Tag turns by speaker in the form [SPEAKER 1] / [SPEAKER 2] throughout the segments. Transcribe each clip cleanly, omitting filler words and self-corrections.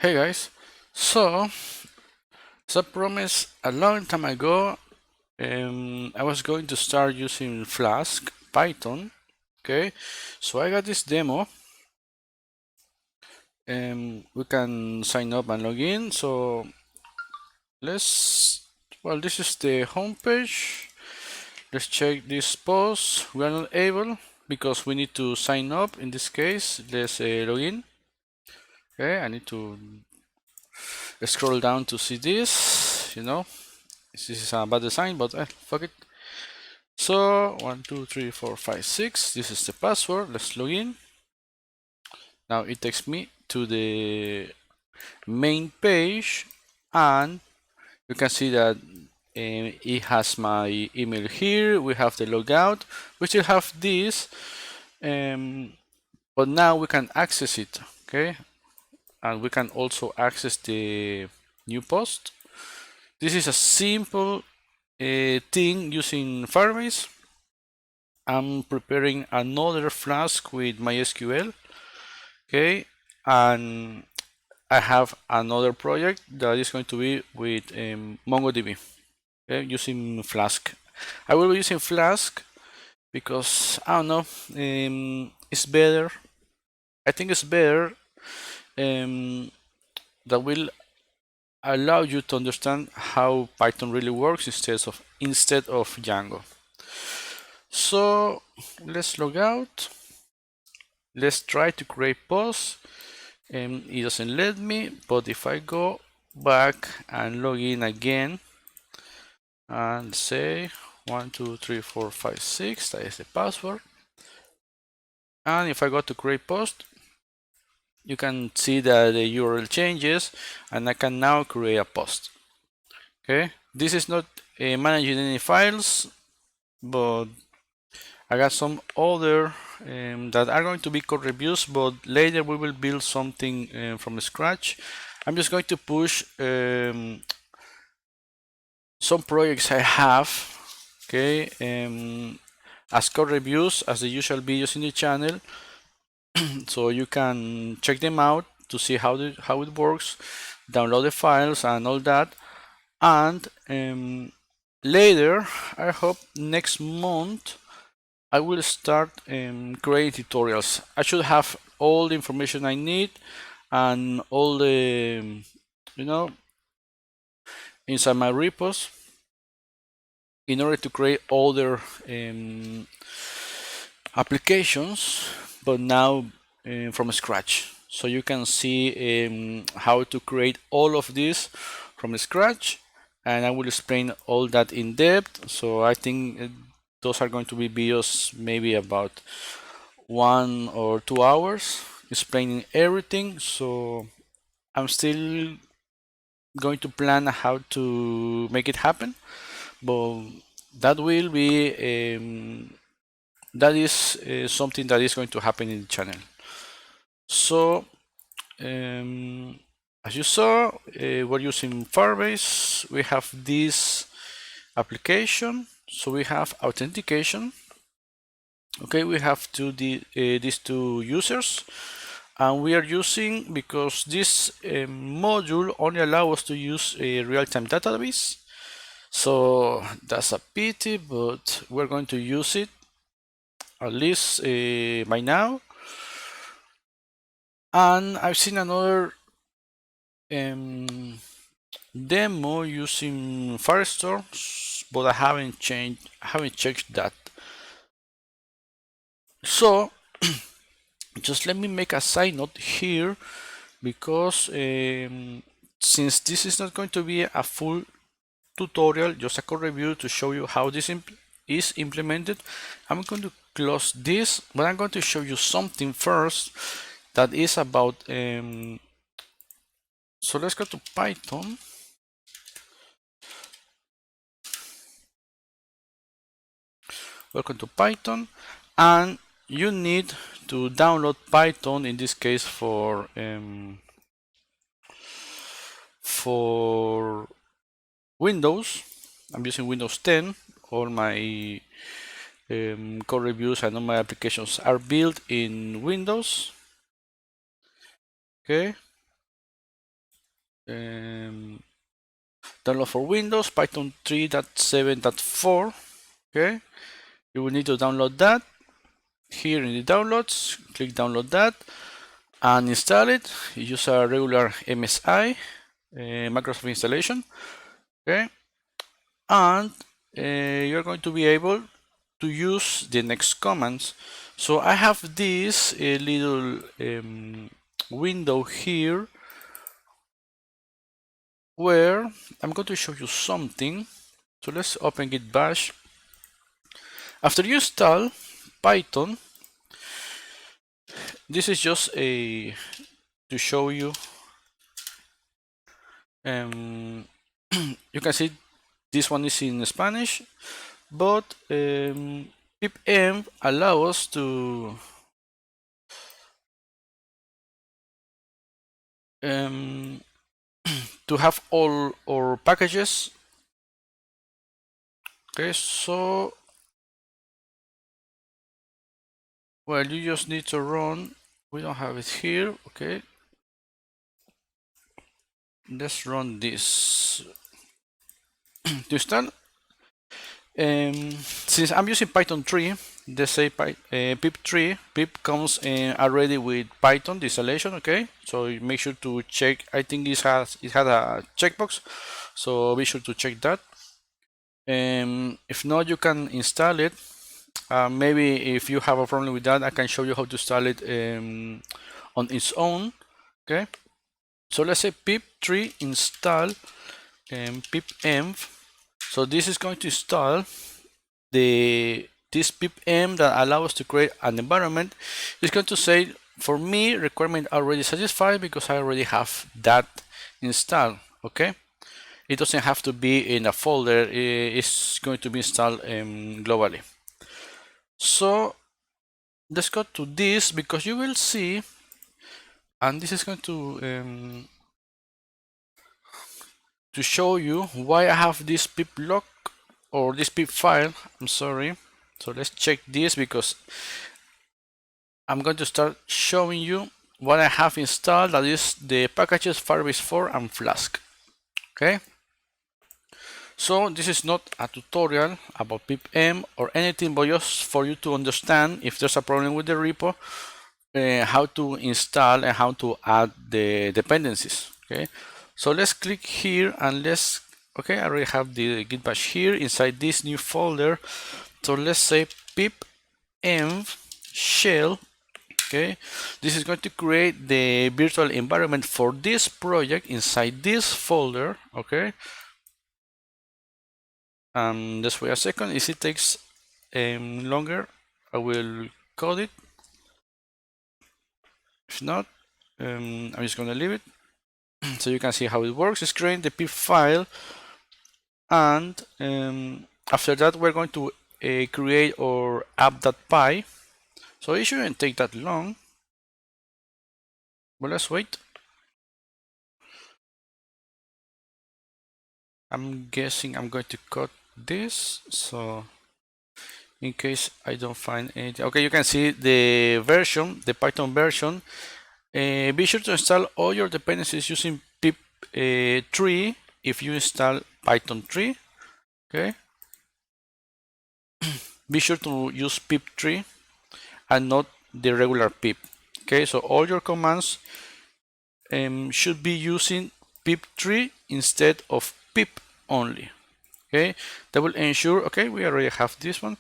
[SPEAKER 1] Hey guys, so as I promised a long time ago, I was going to start using Flask Python. Okay, so I got this demo. We can sign up and log in. So this is the home page. Let's check this post. We are not able because we need to sign up. In this case, let's log in. Okay, I need to scroll down to see this. This is a bad design, but fuck it. So 1, 2, 3, 4, 5, 6. This is the password. Let's log in. Now it takes me to the main page, and you can see that it has my email here. We have the logout. We still have this, but now we can access it. Okay, and we can also access the new post. This is a simple thing using Firebase. I'm preparing another Flask with MySQL. Okay, and I have another project that is going to be with MongoDB, okay, using Flask. I will be using Flask because I don't know, it's better. I think it's better. That will allow you to understand how Python really works instead of Django. So let's log out. Let's try to create posts. It doesn't let me, but if I go back and log in again and say 1, 2, 3, 4, 5, 6, that is the password, and if I go to create post, you can see that the URL changes and I can now create a post. Okay, this is not managing any files, but I got some other that are going to be code reviews, but later we will build something from scratch. I'm just going to push some projects I have, okay, as code reviews, as the usual videos in the channel, so you can check them out to see how it works, download the files and all that, and later, I hope next month, I will start creating tutorials. I should have all the information I need and all the, inside my repos in order to create other applications, but now from scratch. So you can see how to create all of this from scratch, and I will explain all that in depth. So I think those are going to be videos maybe about 1 or 2 hours explaining everything. So I'm still going to plan how to make it happen, but that will be that is something that is going to happen in the channel. So as you saw, we're using Firebase. We have this application, so we have authentication. Okay, we have these two users, and we are using, because this module only allows us to use a real-time database. So that's a pity, but we're going to use it at least by now. And I've seen another demo using Firestore, but I haven't checked that. So just let me make a side note here, because since this is not going to be a full tutorial, just a code review to show you how this is implemented, I'm going to close this, but I'm going to show you something first that is about so let's go to Python. Welcome to Python, and you need to download Python, in this case for Windows. I'm using Windows 10. All my code reviews and all my applications are built in Windows. Okay, download for Windows, Python 3.7.4. Okay, you will need to download that. Here in the downloads, click download that and install it. You use a regular MSI, Microsoft installation. Okay, and you're going to be able to use the next commands. So I have this little window here where I'm going to show you something. So let's open Git Bash. After you install Python, this is just a to show you. You can see this one is in Spanish, but pipenv allows us to have all our packages. Okay, so well, you just need to run. We don't have it here. Okay, let's run this to install. Since I'm using Python 3, they say pip3. Pip comes already with Python installation. Okay, so make sure to check. I think it had a checkbox, so be sure to check that. If not, you can install it. Maybe if you have a problem with that, I can show you how to install it on its own. Okay, so let's say pip3 install pipenv. So this is going to install this pipenv that allows us to create an environment. It's going to say, for me, requirement already satisfied because I already have that installed. Okay, it doesn't have to be in a folder. It's going to be installed globally. So let's go to this, because you will see, and this is going to show you why I have this pip lock or this pip file. I'm sorry. So let's check this, because I'm going to start showing you what I have installed. That is the packages Firebase4 and Flask. Okay. So this is not a tutorial about pipenv or anything, but just for you to understand if there's a problem with the repo, how to install and how to add the dependencies. Okay, so let's click here and okay, I already have the Git bash here inside this new folder. So let's say pipenv shell. Okay, this is going to create the virtual environment for this project inside this folder. Okay, just wait a second. If it takes longer, I will code it. If not, I'm just going to leave it. So you can see how it works. It's creating the pip file, and after that we're going to create our app.py. So it shouldn't take that long, but let's wait. I'm guessing I'm going to cut this, so in case I don't find anything. Okay, you can see the version, the Python version. Be sure to install all your dependencies using pip3 if you install Python 3. Okay, be sure to use pip3 and not the regular pip. Okay, so all your commands should be using pip3 instead of pip only. Okay, that will ensure, okay, we already have this one,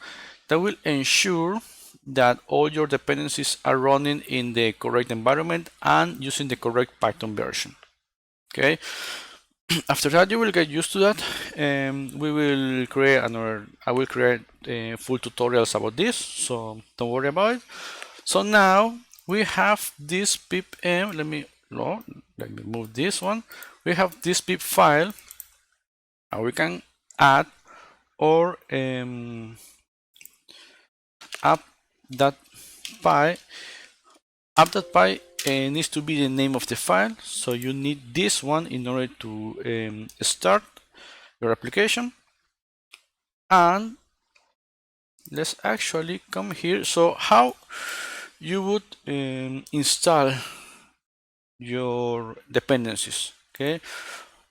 [SPEAKER 1] that will ensure that all your dependencies are running in the correct environment and using the correct Python version. Okay, after that you will get used to that. We will create I will create full tutorials about this, so don't worry about it. So now we have this pipenv. Let me move this one. We have this pip file, and we can add or app.py. App.py needs to be the name of the file, so you need this one in order to start your application. And let's actually come here. So how you would install your dependencies. Okay,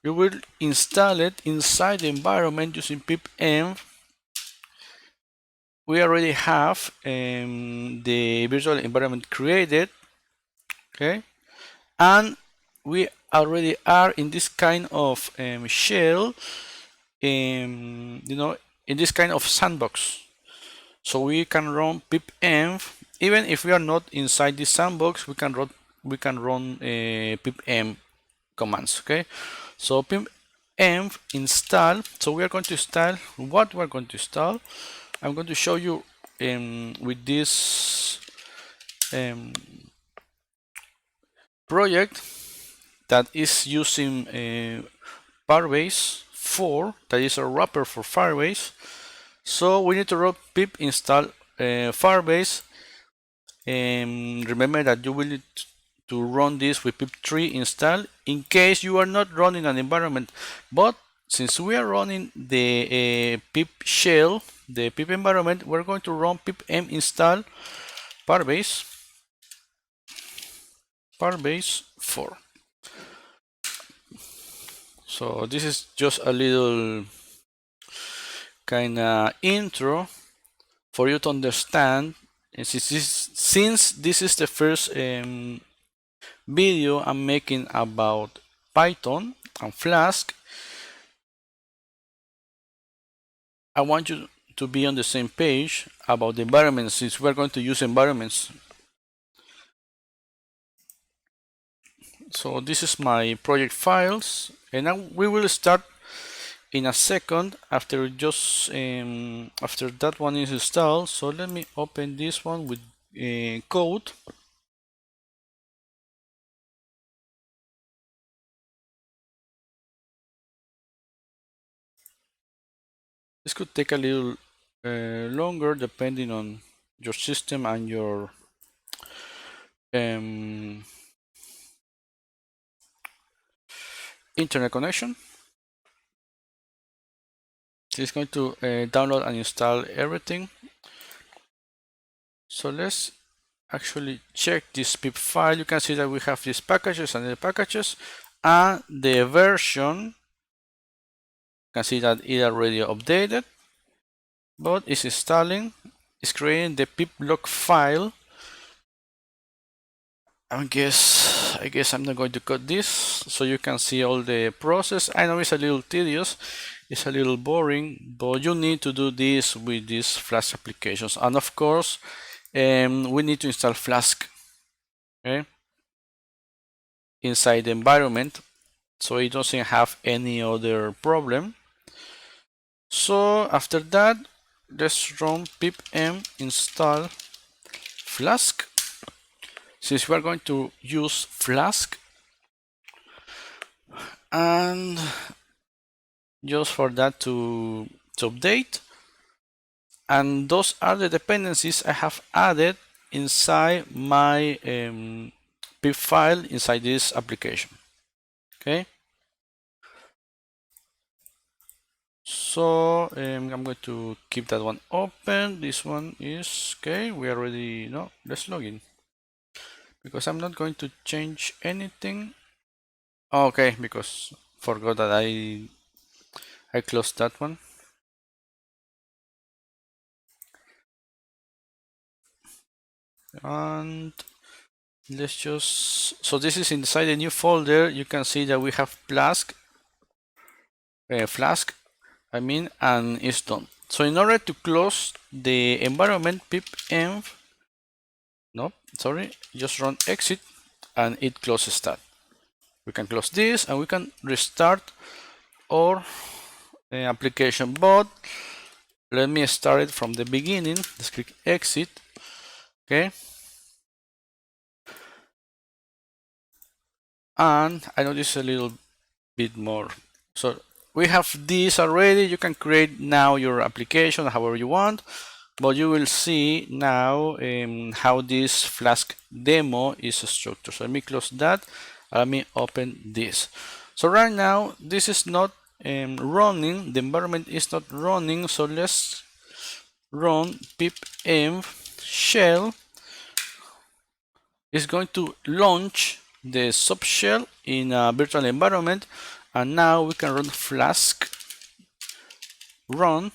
[SPEAKER 1] you will install it inside the environment using pipenv. We already have the virtual environment created, okay, and we already are in this kind of shell, you know, in this kind of sandbox. So we can run pipenv even if we are not inside this sandbox. We can run pipenv commands. Okay, so pipenv install. So we are going to install what we're going to install. I'm going to show you with this project that is using Pyrebase4, that is a wrapper for Firebase. So we need to run pip install Firebase. Remember that you will need to run this with pip3 install in case you are not running an environment. But since we are running the pip shell, the pip environment, we're going to run pipm install Pyrebase4. So this is just a little kind of intro for you to understand. And since this is the first video I'm making about Python and Flask, I want you to be on the same page about the environments, since we're going to use environments. So this is my project files, and now we will start in a second after just after that one is installed. So let me open this one with code. This could take a little longer depending on your system and your internet connection. It's going to download and install everything. So let's actually check this pip file. You can see that we have these packages and the packages, and the version. You can see that it already updated, but it's installing. It's creating the piplog file. I guess I'm not going to cut this so you can see all the process. I know it's a little tedious, it's a little boring, but you need to do this with these Flask applications. And of course, we need to install Flask, okay, inside the environment so it doesn't have any other problem. So after that, let's run pipm install Flask. Since we are going to use Flask, and just for that to update, and those are the dependencies I have added inside my pip file inside this application. Okay, so I'm going to keep that one open. This one is okay. We already know. Let's log in because I'm not going to change anything. Okay, because forgot that I closed that one. And let's just, so this is inside a new folder. You can see that we have Flask, I mean, and it's done. So in order to close the environment, pipenv, no, sorry, just run exit and it closes that. We can close this and we can restart our application, but let me start it from the beginning. Let's click exit. Okay, and I know this is a little bit more. So we have this already. You can create now your application however you want, but you will see now how this Flask demo is structured. So let me close that. Let me open this. So right now this is not running. The environment is not running. So let's run pipenv shell. Is going to launch the subshell in a virtual environment, and now we can run Flask run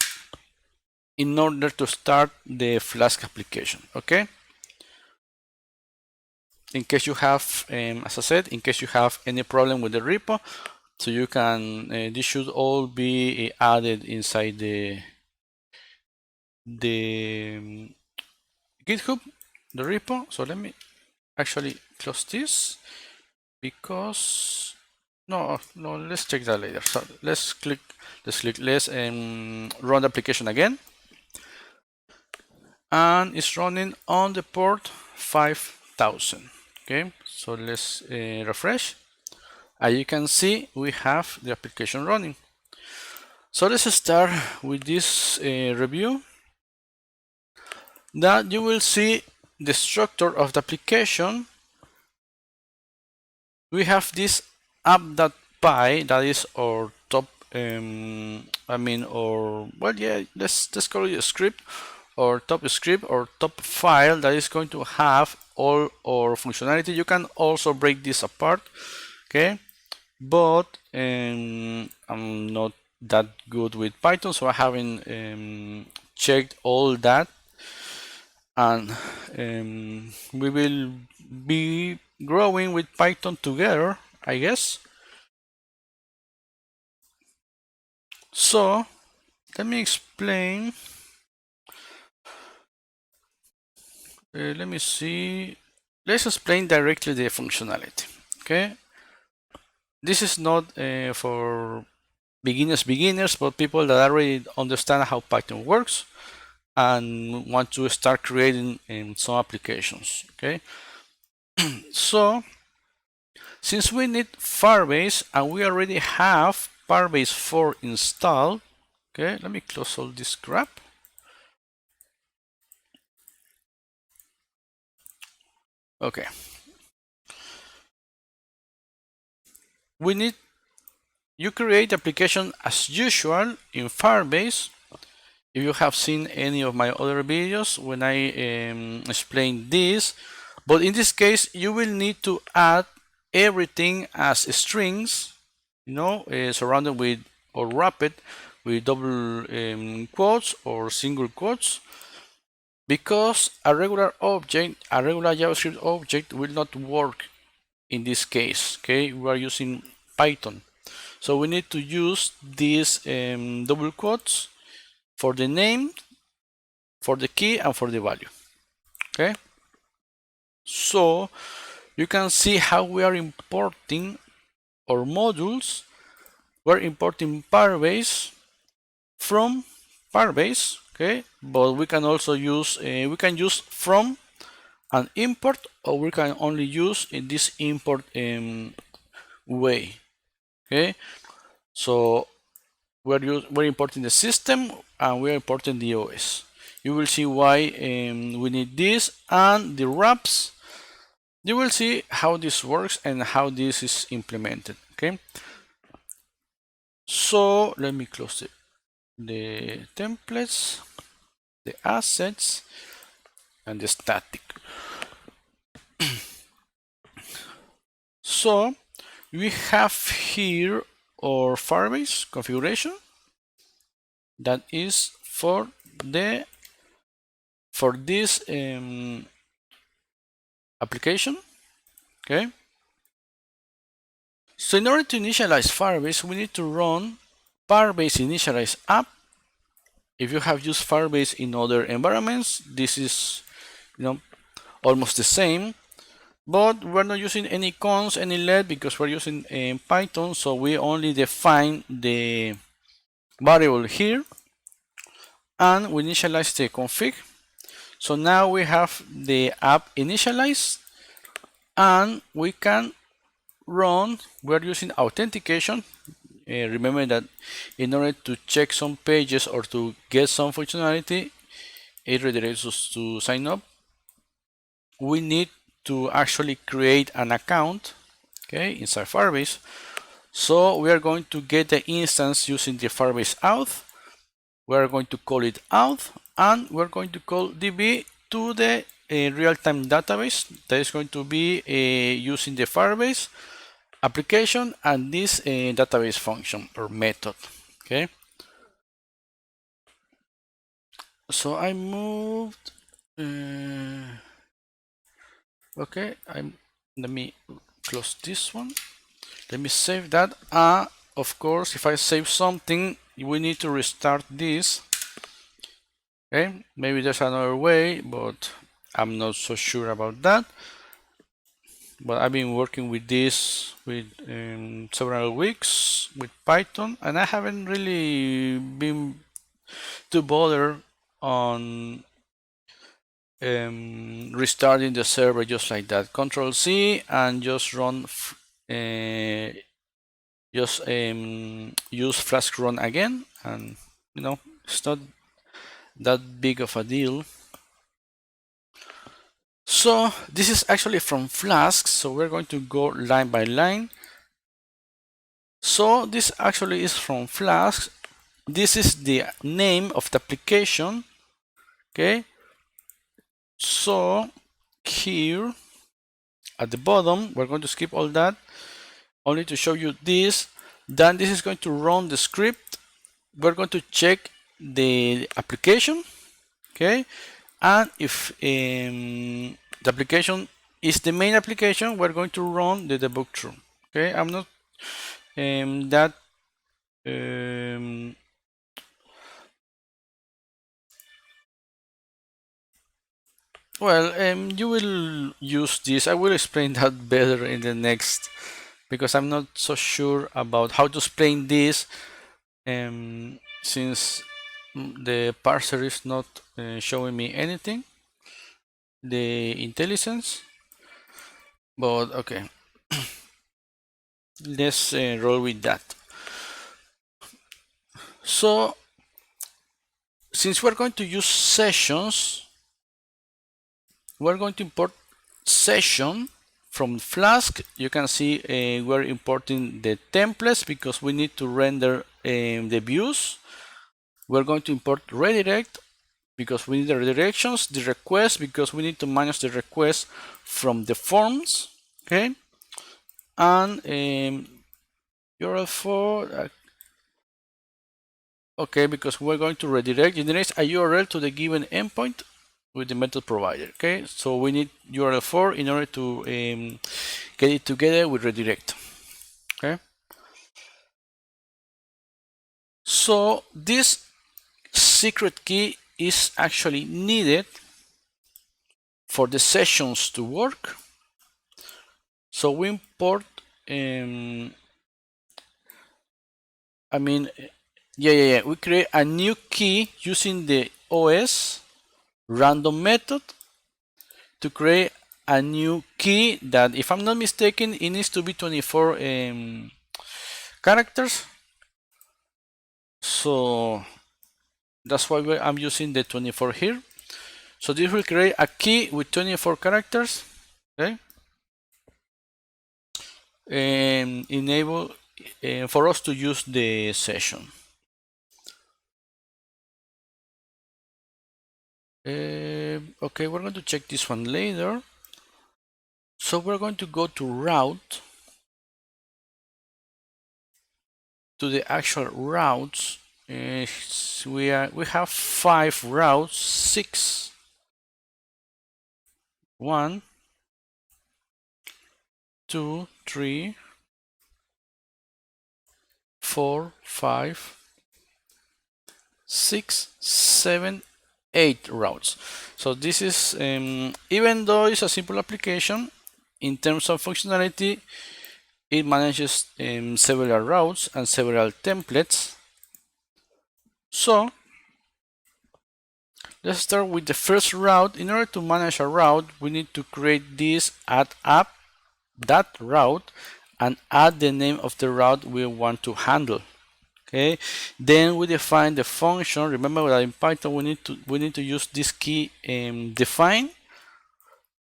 [SPEAKER 1] in order to start the Flask application. Okay, in case you have, as I said, in case you have any problem with the repo, so you can, this should all be added inside the GitHub, the repo. So let me actually close this, because no, let's check that later. So let's run the application again, and it's running on the port 5000. Okay, so let's refresh. As you can see, we have the application running. So let's start with this review. That you will see the structure of the application. We have this app.py, that is our top, let's call it a script, or top script, or top file that is going to have all our functionality. You can also break this apart, okay? But I'm not that good with Python, so I haven't checked all that, and we will be growing with Python together, I guess. So let me explain. Let me see. Let's explain directly the functionality. Okay, this is not for beginners, but people that already understand how Python works and want to start creating some applications. Okay, so since we need Firebase and we already have Pyrebase4 installed, okay, let me close all this crap. Okay, you create application as usual in Firebase. If you have seen any of my other videos when I explain this, but in this case you will need to add everything as strings, surrounded with, or wrapped with double quotes or single quotes, because a regular JavaScript object will not work in this case. Okay, we are using Python, so we need to use these double quotes for the name, for the key, and for the value. Okay, so you can see how we are importing our modules. We're importing Pyrebase from Pyrebase, okay, but we can also use from and import, or we can only use in this import way. Okay, so we're importing the system and we're importing the OS. You will see why we need this, and the wraps. You will see how this works and how this is implemented. Okay, so let me close the templates, the assets, and the static. So we have here our Firebase configuration that is for this application. Okay, so in order to initialize Firebase, we need to run Firebase initialize app. If you have used Firebase in other environments, this is almost the same, but we're not using any cons, any let, because we're using Python, so we only define the variable here and we initialize the config. So now we have the app initialized, and we can run. We're using authentication. Remember that in order to check some pages or to get some functionality, it redirects us to sign up. We need to actually create an account, okay, inside Firebase. So we are going to get the instance using the Firebase auth. We are going to call it auth, and we're going to call db to the a real-time database that is going to be using the Firebase application and this database function or method. Okay, so I moved. Okay, let me close this one. Let me save that. Of course, if I save something, we need to restart this. Okay, maybe there's another way, but I'm not so sure about that. But I've been working with this with several weeks with Python, and I haven't really been too bothered on restarting the server just like that. Control C and just run, use Flask run again, and it's not that big of a deal. So this is actually from Flask, so we're going to go line by line. So this actually is from Flask. This is the name of the application. Okay, so here at the bottom, we're going to skip all that, only to show you this. Then this is going to run the script. We're going to check the application. Okay, and if the application is the main application, we're going to run the debug through. Okay, I'm not that well, you will use this. I will explain that better in the next, because I'm not so sure about how to explain this since the parser is not showing me anything, the IntelliSense. But okay, let's roll with that. So since we're going to use sessions, we're going to import session from Flask. You can see we're importing the templates because we need to render the views. We're going to import redirect because we need the redirections, the request because we need to manage the request from the forms. Okay, and URL4. Okay, because we're going to redirect, generate a URL to the given endpoint with the method provider. Okay, so we need URL4 in order to get it together with redirect. Okay, so this secret key is actually needed for the sessions to work. So we import we create a new key using the OS random method to create a new key that, if I'm not mistaken, it needs to be 24 characters. So that's why I'm using the 24 here. So this will create a key with 24 characters. Okay, and enable for us to use the session. Okay, we're going to check this one later. So we're going to go to route, to the actual routes. We have 5 routes, 6, 1, 2, 3, 4, 5, 6, 7, 8 routes. So this is even though it's a simple application, in terms of functionality, it manages several routes and several templates. So let's start with the first route. In order to manage a route, we need to create this add app that route and add the name of the route we want to handle. Okay, then we define the function. Remember that in Python we need to use this key define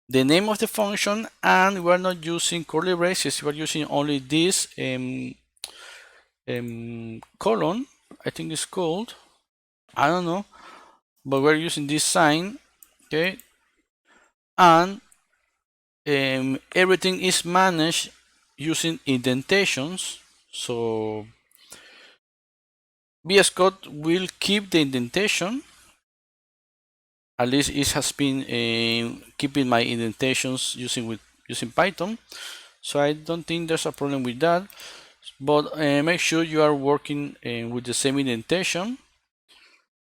[SPEAKER 1] the name of the function, and we're not using curly braces, we're using only this colon, I think it's called, I don't know, but we're using this sign. Okay, and everything is managed using indentations. So VS Code will keep the indentation. At least it has been keeping my indentations using Python. So I don't think there's a problem with that. But make sure you are working with the same indentation.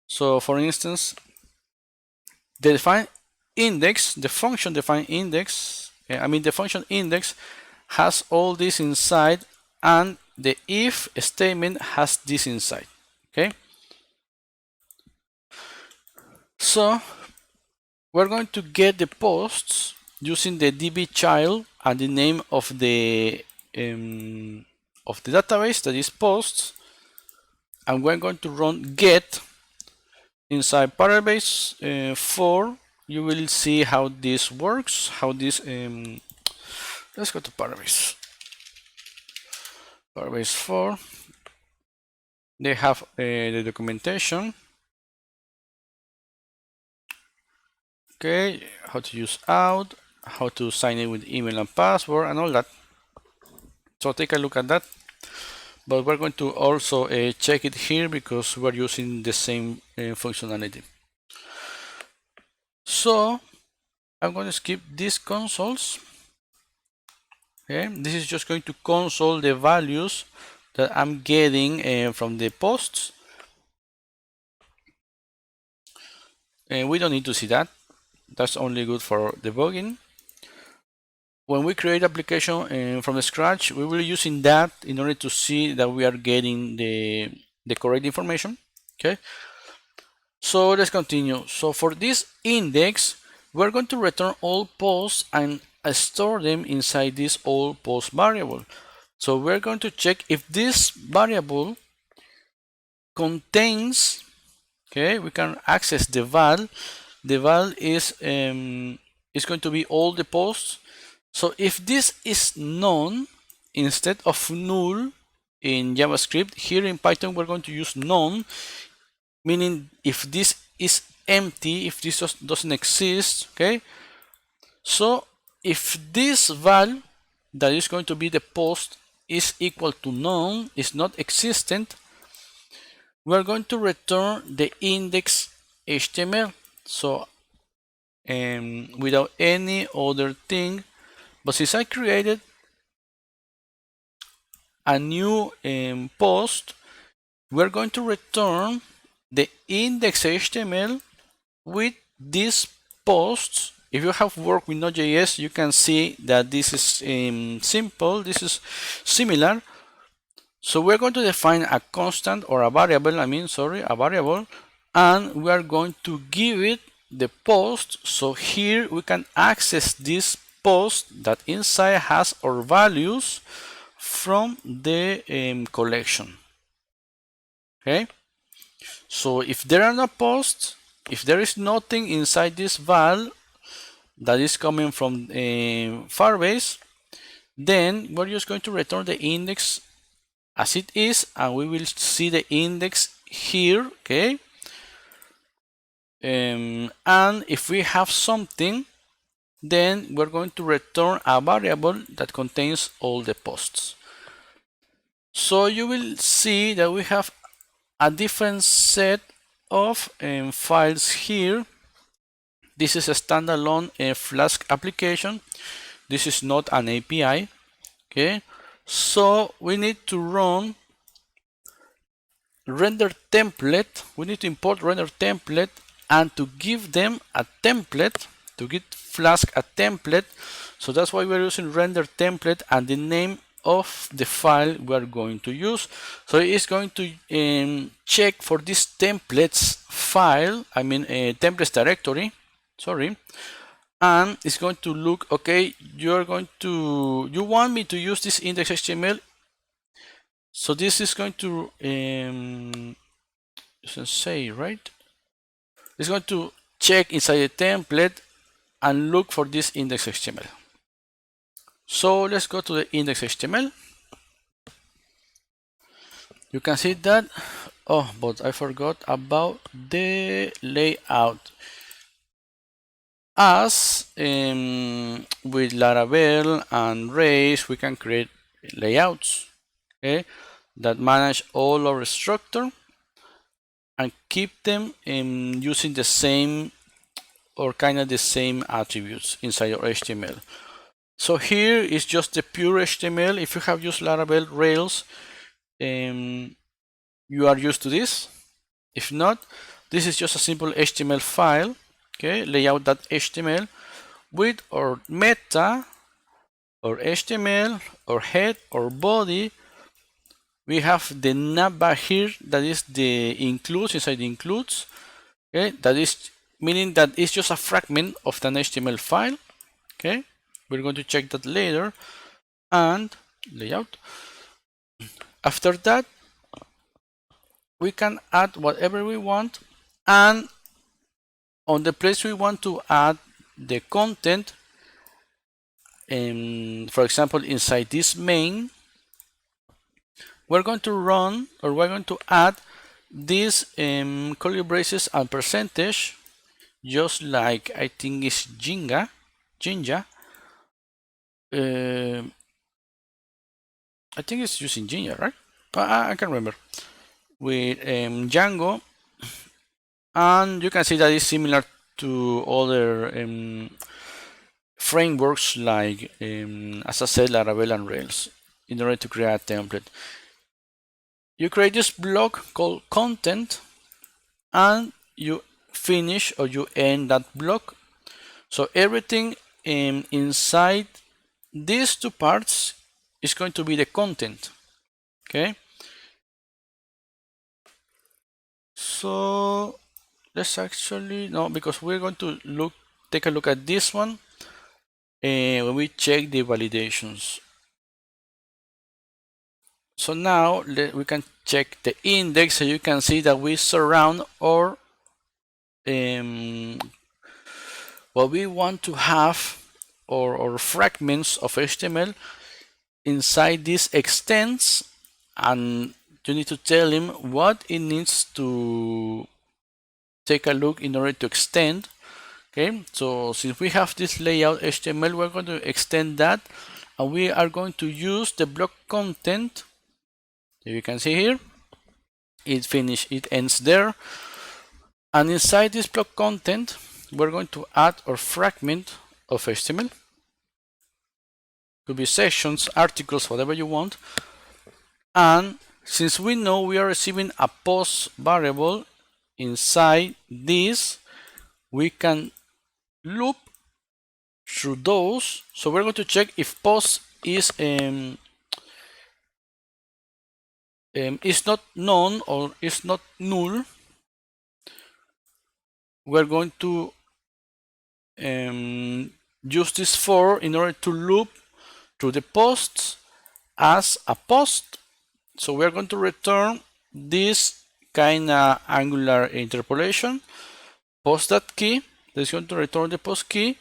[SPEAKER 1] So for instance, the define index, the function define index, the function index has all this inside, and the if statement has this inside. Okay. So we're going to get the posts using the db child and the name of the database, that is posts, and we're going to run get inside Pyrebase4. You will see how this works. How this let's go to Pyrebase4. They have the documentation. Okay, how to use out, how to sign in with email and password, and all that. So take a look at that. But we're going to also check it here because we're using the same functionality. So I'm going to skip these consoles. Okay, this is just going to console the values that I'm getting from the posts. And we don't need to see that. That's only good for debugging. When we create application from scratch, we will be using that in order to see that we are getting the correct information. Okay. So let's continue. So for this index, we're going to return all posts and store them inside this all post variable. So we're going to check if this variable contains, okay, we can access the val. The val is going to be all the posts. So if this is none instead of null in JavaScript, here in Python we're going to use none, meaning if this is empty, if this doesn't exist, okay? So if this val that is going to be the post is equal to none, is not existent, we're going to return the index HTML. So without any other thing, but since I created a new post, we're going to return the index HTML with these posts. If you have worked with Node.js, you can see that this is simple. This is similar. So we're going to define a constant or a variable, a variable, and we are going to give it the post. So here we can access this post that inside has our values from the collection. Okay. So if there are no posts, if there is nothing inside this val that is coming from Firebase, then we're just going to return the index as it is, and we will see the index here. Okay. And if we have something, then we're going to return a variable that contains all the posts. So you will see that we have a different set of files here. This is a standalone Flask application. This is not an API. Okay, so we need to run render template. We need to import render template and to give them a template, to give Flask a template. So that's why we're using render template and the name of the file we are going to use. So it's going to check for this templates file, templates directory, sorry, and it's going to look, okay, you want me to use this index HTML. So this is going to say, right? It's going to check inside the template and look for this index HTML. So let's go to the index HTML. You can see that. Oh, but I forgot about the layout. As with Laravel and Rails, we can create layouts, okay, that manage all our structure and keep them using the same or kind of the same attributes inside your HTML. So here is just the pure HTML. If you have used Laravel Rails, you are used to this. If not, this is just a simple HTML file, okay, layout.html with our meta or HTML or head or body. We have the navbar here, that is the includes inside the includes, okay, that is meaning that it's just a fragment of an HTML file, okay. We're going to check that later. And layout. After that, we can add whatever we want, and on the place we want to add the content, for example, inside this main, we're going to run, or we're going to add these curly braces and percentage, just like I think it's Jinja. I think it's using Jinja, right? I can't remember. With Django, and you can see that it's similar to other frameworks like, as I said, Laravel and Rails, in order to create a template. You create this block called content, and you finish or you end that block. So everything inside these two parts is going to be the content, okay? So let's actually, no, because we're going to take a look at this one when we check the validations. So now we can check the index, so you can see that we surround our what we want to have, or fragments of HTML inside this extends, and you need to tell him what it needs to take a look in order to extend. Okay, so since we have this layout HTML, we're going to extend that, and we are going to use the block content. You can see here, it ends there. And inside this block content, we're going to add our fragment of HTML. Could be sections, articles, whatever you want. And since we know we are receiving a post variable inside this, we can loop through those. So we're going to check if post is not none or is not null. We're going to use this for in order to loop through the posts as a post. So we're going to return this kind of angular interpolation, post.key, that's going to return the post key,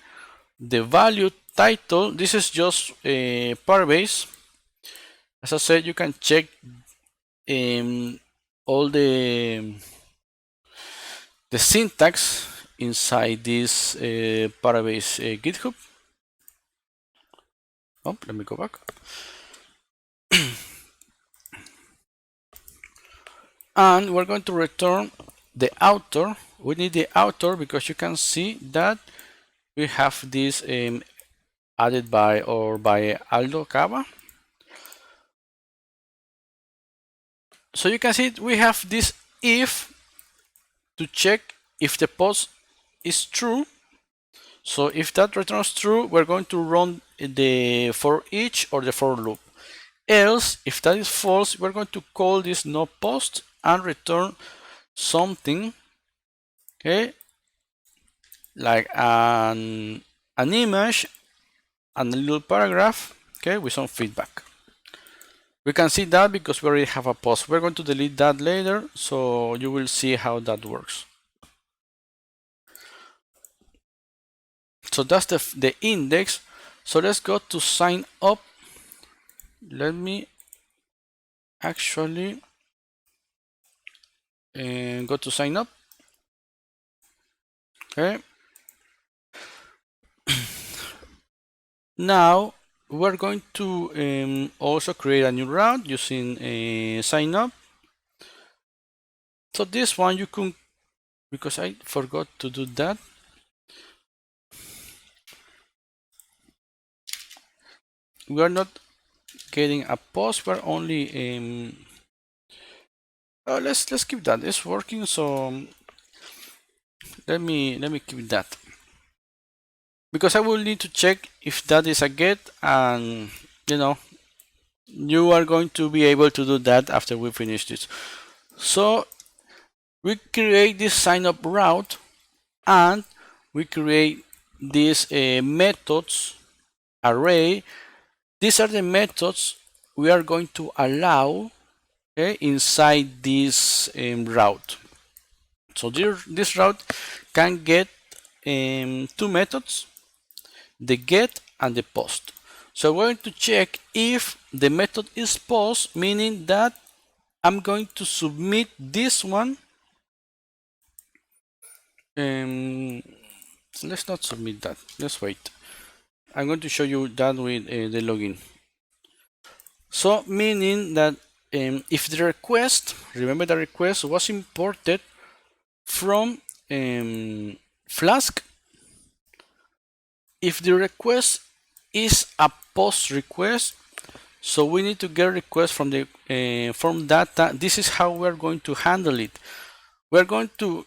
[SPEAKER 1] the value title. This is just a Pyrebase. As I said, you can check all the syntax inside this Pyrebase GitHub. Oh, let me go back. And we're going to return the author. We need the author because you can see that we have this added by Aldo Cava. So you can see we have this if to check if the post is true. So if that returns true, we're going to run the for each or the for loop. Else, if that is false, we're going to call this no post and return something, okay, like an image and a little paragraph, okay, with some feedback. We can see that because we already have a post. We're going to delete that later, so you will see how that works. So that's the index. So let's go to sign up. Let me actually go to sign up. Okay. Now we're going to also create a new route using a sign up. So this one you can, because I forgot to do that. We are not getting a post. We're only let's keep that. It's working. So let me keep that, because I will need to check if that is a get, and you are going to be able to do that after we finish this. So we create this sign up route, and we create these methods array. These are the methods we are going to allow, okay, inside this route. So this route can get two methods, the get and the post. So we're going to check if the method is post, meaning that I'm going to submit this one. Let's not submit that. Let's wait. I'm going to show you that with the login. So meaning that if the request, remember the request was imported from Flask, if the request is a post request, so we need to get a request from the form data. This is how we're going to handle it. We're going to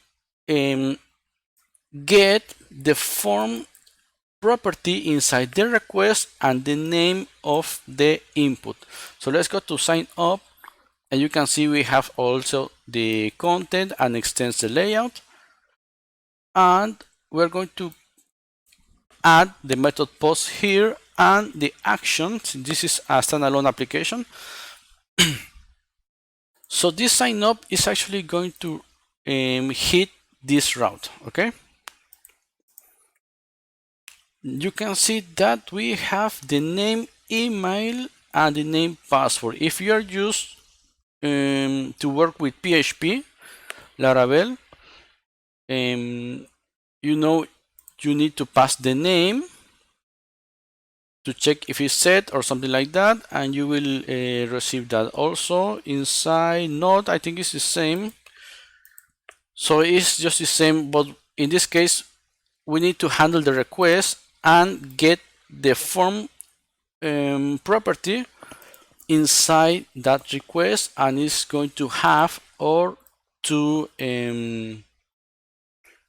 [SPEAKER 1] get the form property inside the request and the name of the input. So let's go to sign up, and you can see we have also the content and extends the layout. And we're going to add the method post here and the actions. This is a standalone application. So this sign up is actually going to hit this route, okay? You can see that we have the name, email, and the name password. If you are used to work with PHP, Laravel, you know you need to pass the name to check if it's set or something like that, and you will receive that. Also inside Node, I think it's the same. So it's just the same, but in this case we need to handle the request and get the form property inside that request, and it's going to have our two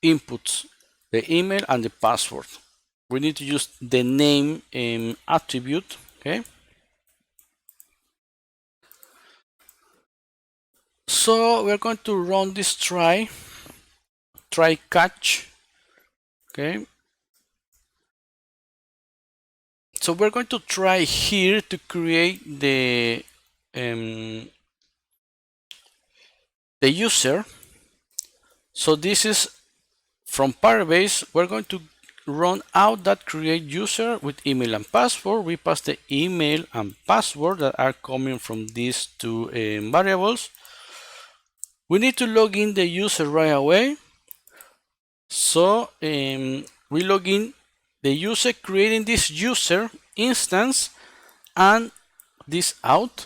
[SPEAKER 1] inputs, the email and the password. We need to use the name attribute, okay? So we're going to run this try catch, okay? So we're going to try here to create the user. So this is from Pyrebase. We're going to run out that create user with email and password. We pass the email and password that are coming from these two variables. We need to log in the user right away. So we log in the user, creating this user instance and this out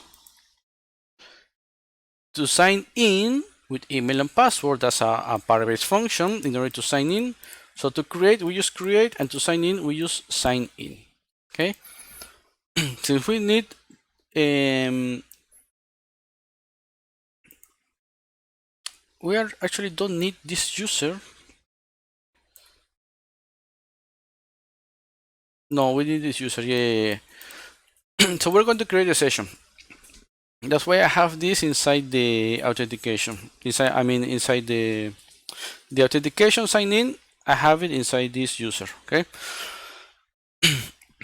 [SPEAKER 1] to sign in with email and password. That's a Pyrebase function in order to sign in. So to create, we use create, and to sign in, we use sign in. Okay. Since we need we are actually don't need this user. No, we need this user. Yeah. So we're going to create a session. That's why I have this inside the authentication. Inside the authentication sign in, I have it inside this user. Okay.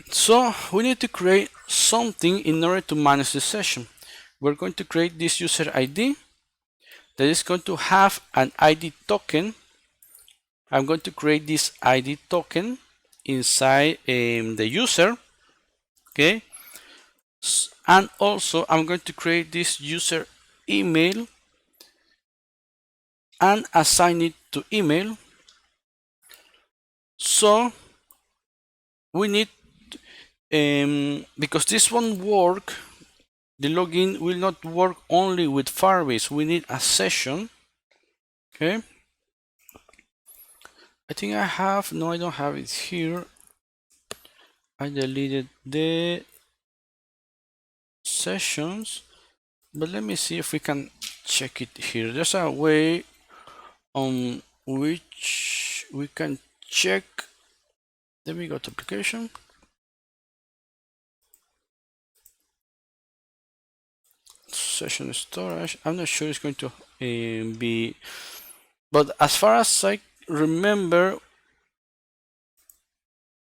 [SPEAKER 1] So we need to create something in order to manage the session. We're going to create this user ID that is going to have an ID token. I'm going to create this ID token inside the user. Okay. And also I'm going to create this user email and assign it to email. So we need because this won't work, the login will not work only with Firebase. We need a session. Okay. I think I have, no, I don't have it here. I deleted the sessions, but let me see if we can check it here. There's a way on which we can check. Let me go to application. Session storage. I'm not sure it's going to be, but as far as I remember,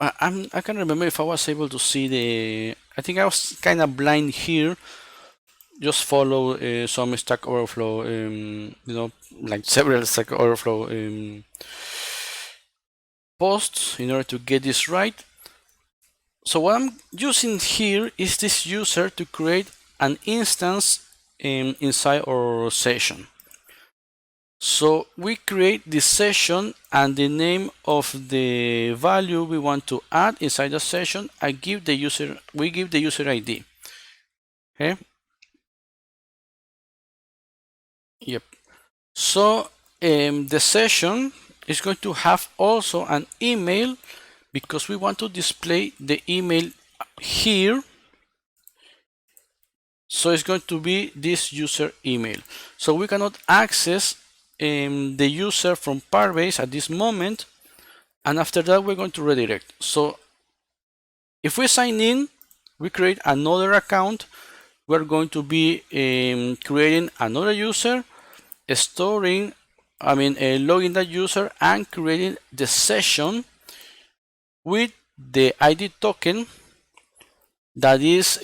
[SPEAKER 1] I can't remember if I was able to see the. I think I was kind of blind here. Just follow some Stack Overflow, like several Stack Overflow posts in order to get this right. So what I'm using here is this user to create an instance inside our session. So we create this session and the name of the value we want to add inside the session. We give the user ID. Okay. Yep. So the session is going to have also an email because we want to display the email here. So it's going to be this user email. So we cannot access the user from Pyrebase at this moment, and after that we're going to redirect. So if we sign in, we create another account. We're going to be creating another user, logging that user and creating the session with the ID token that is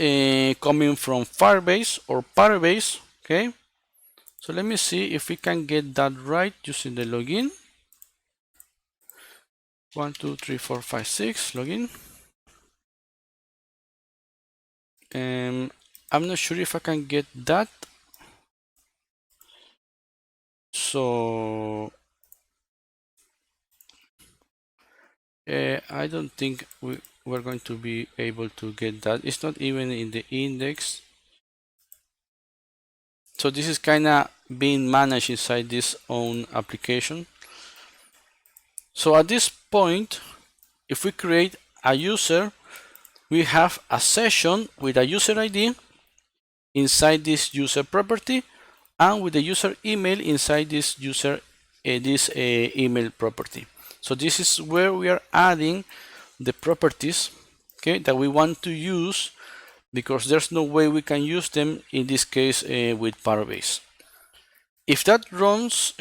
[SPEAKER 1] coming from Firebase or Pyrebase. Okay, so let me see if we can get that right using the login. 1 2 3 4 5 6 login. I'm not sure if I can get that. So I don't think we're going to be able to get that. It's not even in the index. So this is kind of being managed inside this own application. So at this point, if we create a user, we have a session with a user ID inside this user property and with the user email inside this email property. So this is where we are adding the properties, okay, that we want to use, because there's no way we can use them in this case with Pyrebase. If that runs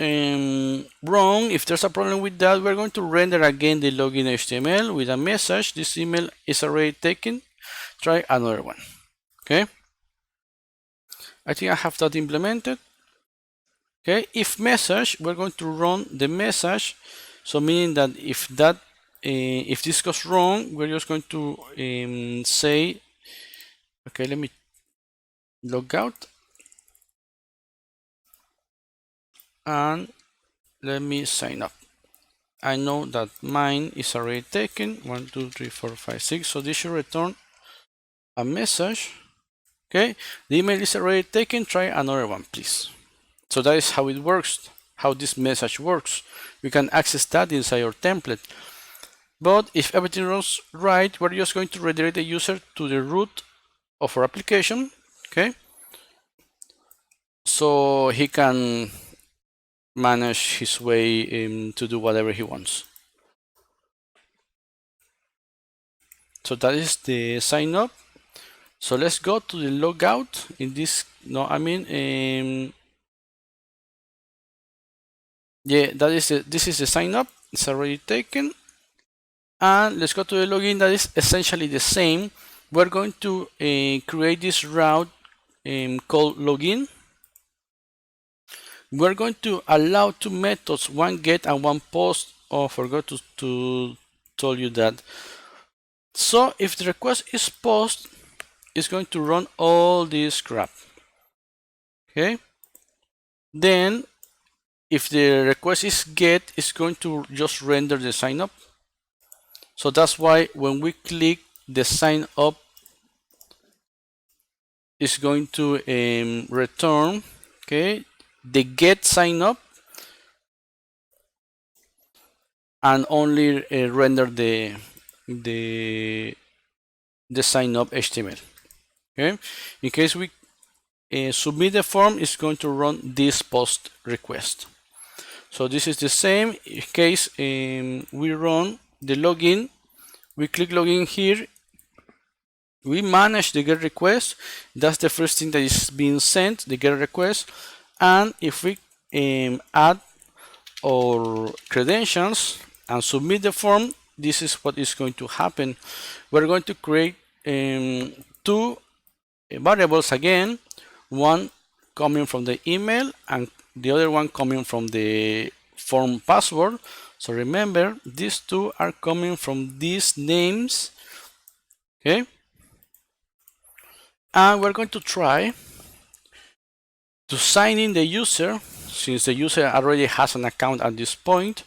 [SPEAKER 1] wrong, if there's a problem with that, we're going to render again the login HTML with a message. This email is already taken. Try another one. Okay. I think I have that implemented. Okay. If message, we're going to run the message. So meaning that if this goes wrong, we're just going to say, okay, let me log out and let me sign up. I know that mine is already taken. 1 2 3 4 5 6. So this should return a message. Okay, the email is already taken. Try another one, please. So that is how it works, how this message works. We can access that inside our template. But if everything runs right, we're just going to redirect the user to the root of our application. Okay, so he can manage his way to do whatever he wants. So that is the sign up. So let's go to the logout. In this, yeah, this is the sign up. It's already taken. And let's go to the login. That is essentially the same. We're going to create this route called login. We're going to allow two methods, one get and one post. Oh, forgot to tell you that. So if the request is post, it's going to run all this crap. Okay. Then if the request is get, it's going to just render the sign up. So that's why when we click the sign up is going to return, okay, the get sign up and only render the sign up HTML. Okay, in case we submit the form, it's going to run this post request. So this is the same in case we run the login. We click login here. We manage the get request. That's the first thing that is being sent, the get request. And if we add our credentials and submit the form, this is what is going to happen. We're going to create two variables again, one coming from the email and the other one coming from the form password. So remember, these two are coming from these names, okay? And we're going to try to sign in the user. Since the user already has an account at this point,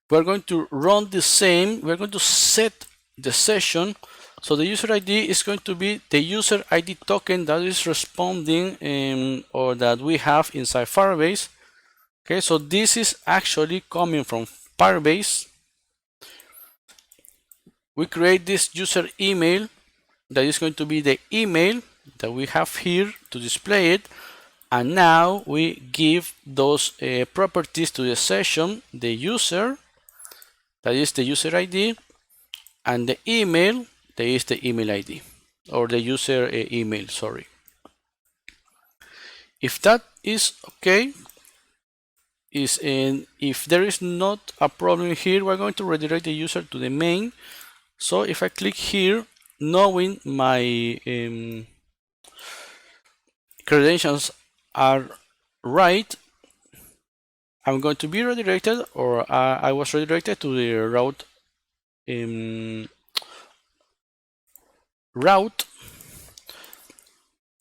[SPEAKER 1] we're going to run the same. We're going to set the session. So the user ID is going to be the user ID token that is responding or that we have inside Firebase. Okay, so this is actually coming from Pyrebase. We create this user email that is going to be the email that we have here to display it. And now we give those properties to the session, the user, that is the user ID, and the email, that is the email ID, or the user email, sorry. If that is okay, if there is not a problem here, we're going to redirect the user to the main. So if I click here, knowing my credentials are right, I'm going to be redirected, or I was redirected to the route.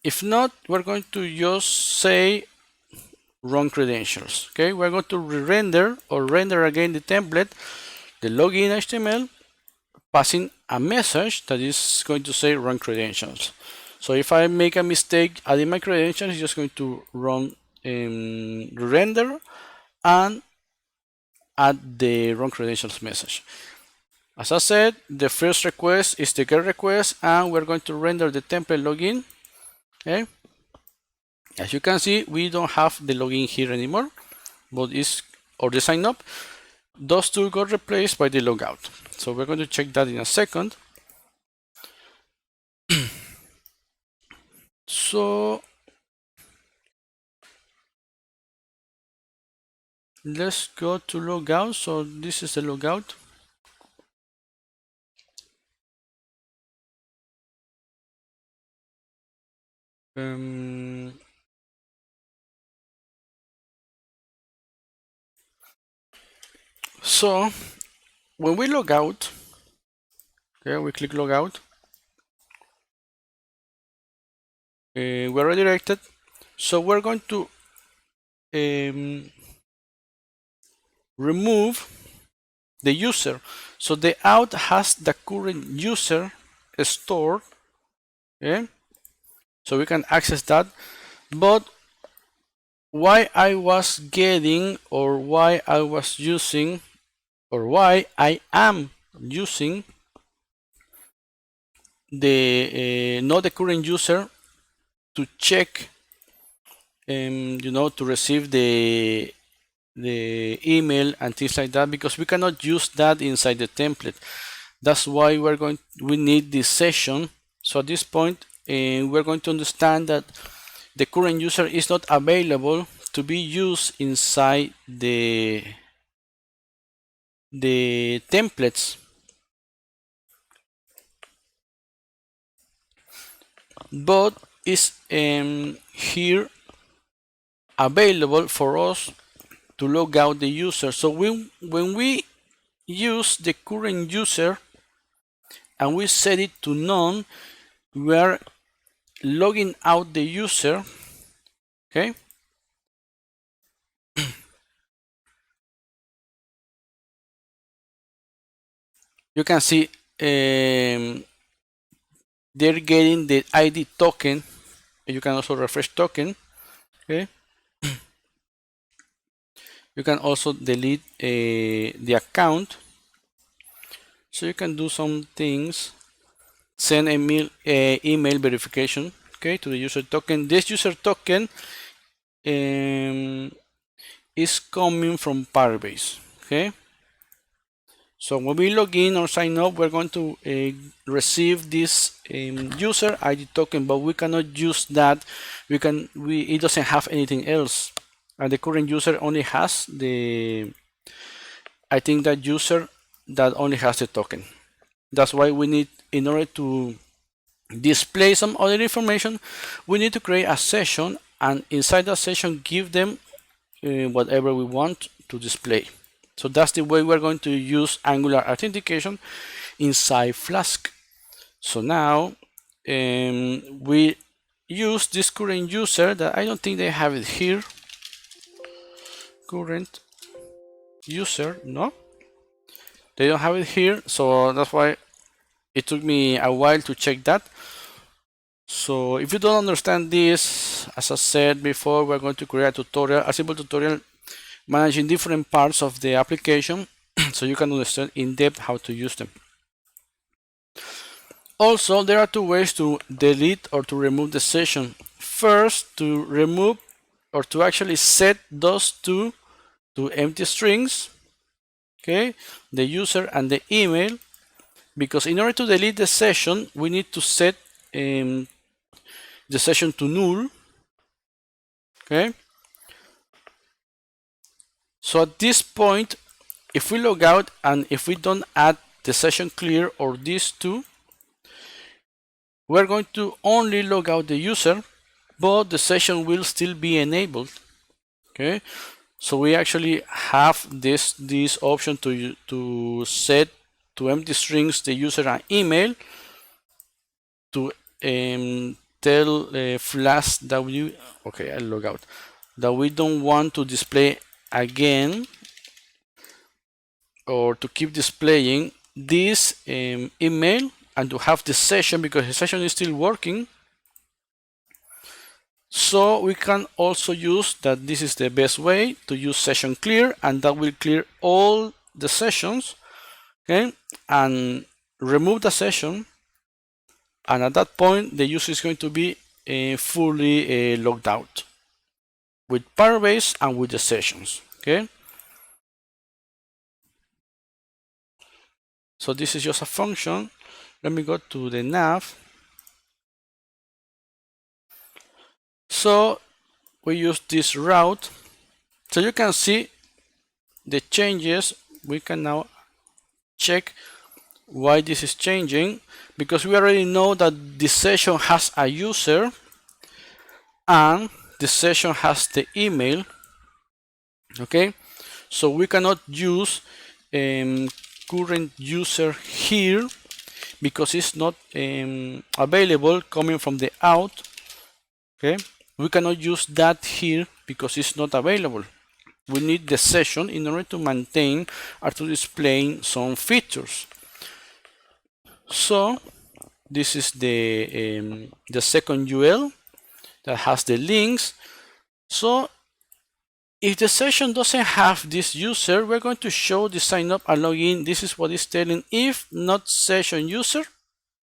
[SPEAKER 1] If not, we're going to just say wrong credentials. Okay, we're going to re-render or render again the template, the login HTML, passing a message that is going to say wrong credentials. So if I make a mistake adding my credentials, it's just going to run render and add the wrong credentials message. As I said, the first request is the get request, and we're going to render the template login. Okay. As you can see, we don't have the login here anymore, but it's or the sign up. Those two got replaced by the logout. So we're going to check that in a second. So let's go to logout. So this is the logout. So when we log out, okay, we click logout. We're redirected. So we're going to remove the user. So the out has the current user stored. Okay, so we can access that. But why I was getting, or why I was using, or why I am using the not the current user to check, to receive the email and things like that, because we cannot use that inside the template. That's why we need this session. So at this point, we're going to understand that the current user is not available to be used inside the templates, but is here available for us to log out the user. So when we use the current user and we set it to none, we are logging out the user. Okay. You can see they're getting the ID token. You can also refresh token. Okay. You can also delete the account. So you can do some things. Send email verification, okay, to the user token. This user token is coming from Pyrebase, okay. So when we log in or sign up, we're going to receive this user ID token, but we cannot use that. It doesn't have anything else, and the current user only has I think that user that only has the token. That's why we need, in order to display some other information, we need to create a session, and inside that session give them whatever we want to display. So that's the way we're going to use Angular authentication inside Flask. So now we use this current user that I don't think they have it here. Current user, no, they don't have it here. So that's why it took me a while to check that. So if you don't understand this, as I said before, we're going to create a tutorial, a simple tutorial managing different parts of the application so you can understand in depth how to use them. Also, there are two ways to delete or to remove the session. First, to remove or to actually set those two to empty strings, okay, the user and the email, because in order to delete the session, we need to set the session to null, okay. So at this point, if we log out and if we don't add the session clear or these two, we're going to only log out the user, but the session will still be enabled, okay. So we actually have this option to set to empty strings the user and email, to tell Flask that I log out, that we don't want to display again or to keep displaying this email, and to have the session because the session is still working. So we can also use that. This is the best way to use session clear, and that will clear all the sessions, okay, and remove the session, and at that point the user is going to be fully logged out with Pyrebase and with the sessions, okay. So this is just a function. Let me go to the nav. So we use this route, so you can see the changes. We can now check why this is changing, because we already know that the session has a user and the session has the email, okay. So we cannot use current user here because it's not available coming from the out, okay. We cannot use that here because it's not available. We need the session in order to maintain or to display some features. So this is the second UL that has the links. So if the session doesn't have this user, we're going to show the sign up and login. This is what it's telling, if not session user,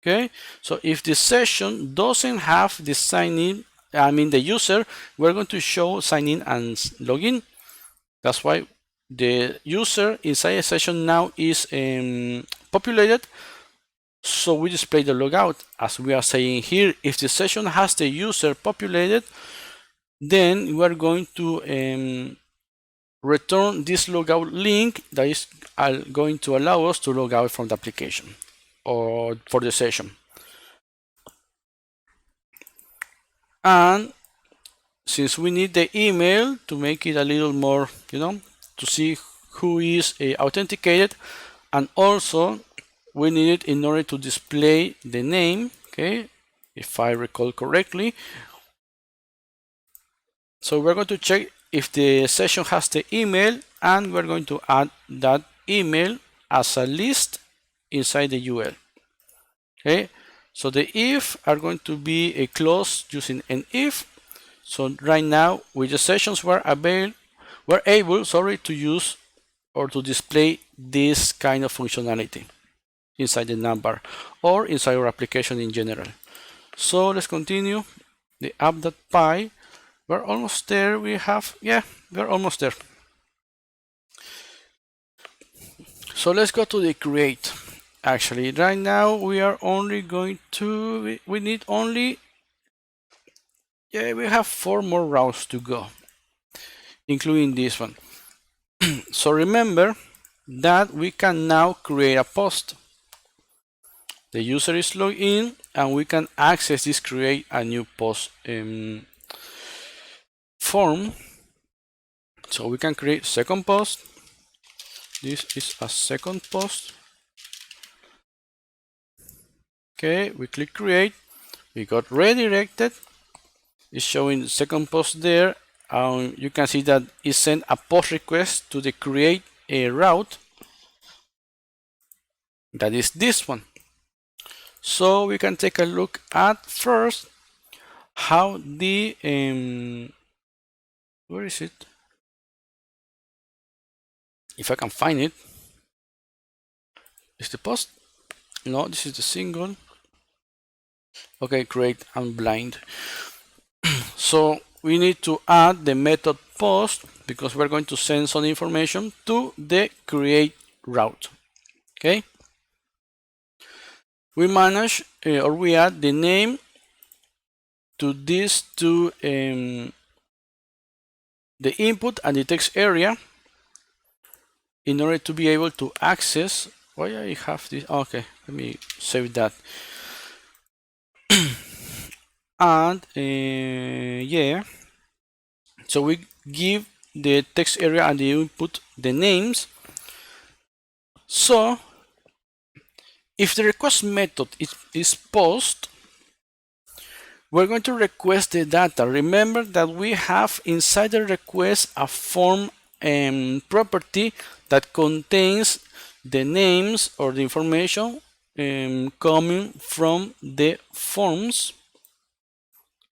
[SPEAKER 1] okay. So if the session doesn't have the sign in, the user, we're going to show sign in and login. That's why the user inside a session now is populated. So we display the logout, as we are saying here. If the session has the user populated, then we are going to return this logout link that is going to allow us to log out from the application or for the session. And since we need the email to make it a little more, to see who is authenticated, and also we need it in order to display the name, okay, if I recall correctly. So we're going to check if the session has the email, and we're going to add that email as a list inside the UL, okay. So the if are going to be a closed using an if. So right now, with the sessions we're able, to use or to display this kind of functionality inside the navbar or inside our application in general. So let's continue. The app.py, we're almost there. We're almost there. So let's go to the create. Actually, right now we are only going to, we need only, we have 4 more routes to go, including this one. So remember that we can now create a post. The user is logged in and we can access this create a new post form. So we can create second post. This is a second post. Okay, we click create. We got redirected. It's showing the second post there. You can see that it sent a post request to the create a route. That is this one. So we can take a look at first how the where is it? If I can find it. Is the post? No, this is the single. Okay, great. I'm blind. So we need to add the method post because we're going to send some information to the create route. Okay. We manage or we add the name to these two, the input and the text area, in order to be able to access. Why I have this? Okay, let me save that. And yeah, so we give the text area and the input the names. So if the request method is post, we're going to request the data. Remember that we have inside the request a form property that contains the names or the information coming from the forms.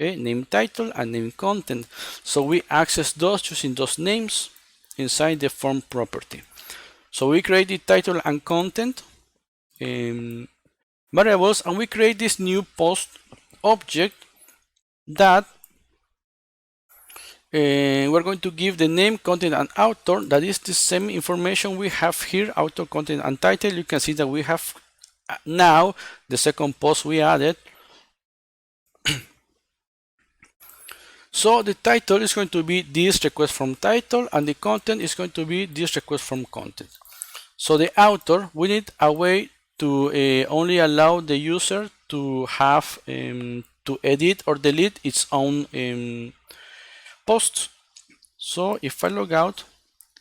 [SPEAKER 1] Okay, name title and name content. So we access those using those names inside the form property. So we create the title and content variables, and we create this new post object that we're going to give the name, content, and author. That is the same information we have here, author, content, and title. You can see that we have now the second post we added. So the title is going to be this request from title, and the content is going to be this request from content. So the author, we need a way to only allow the user to have to edit or delete its own posts. So if I log out,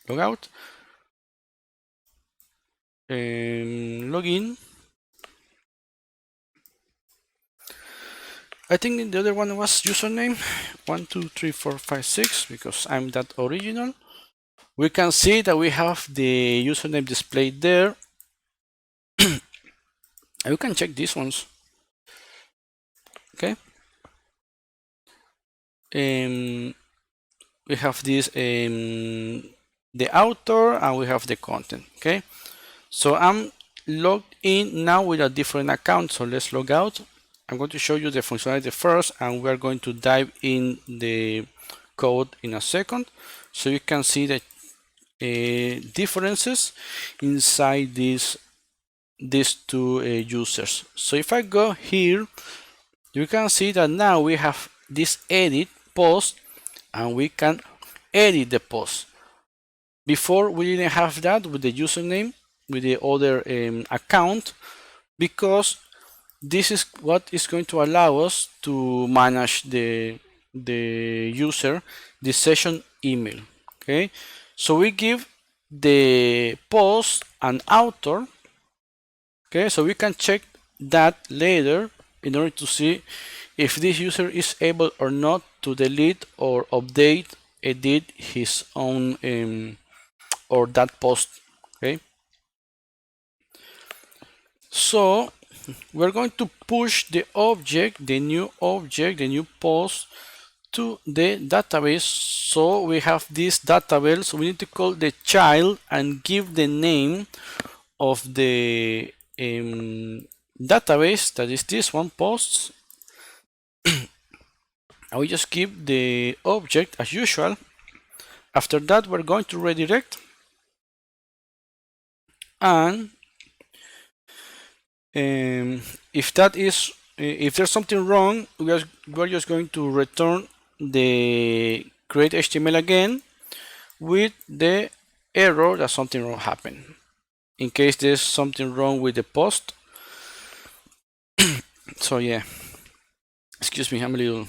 [SPEAKER 1] log in. I think the other one was username 1 2 3 4 5 6 because I'm that original. We can see that we have the username displayed there. And we can check these ones. Okay. We have this the author and we have the content. Okay. So I'm logged in now with a different account. So let's log out. I'm going to show you the functionality first, and we're going to dive in the code in a second, so you can see the differences inside these two users. So if I go here, you can see that now we have this edit post, and we can edit the post. Before we didn't have that with the username, with the other account, because this is what is going to allow us to manage the user, the session email. Okay, so we give the post an author. Okay, so we can check that later in order to see if this user is able or not to delete or update, edit his own or that post. Okay, so we're going to push the object, the new post to the database. So we have this database. So we need to call the child and give the name of the database, that is this one, posts. And we just keep the object as usual. After that, we're going to redirect, and if there's something wrong, we're just going to return the create HTML again with the error that something wrong happened, in case there's something wrong with the post. So yeah, excuse me, I'm a little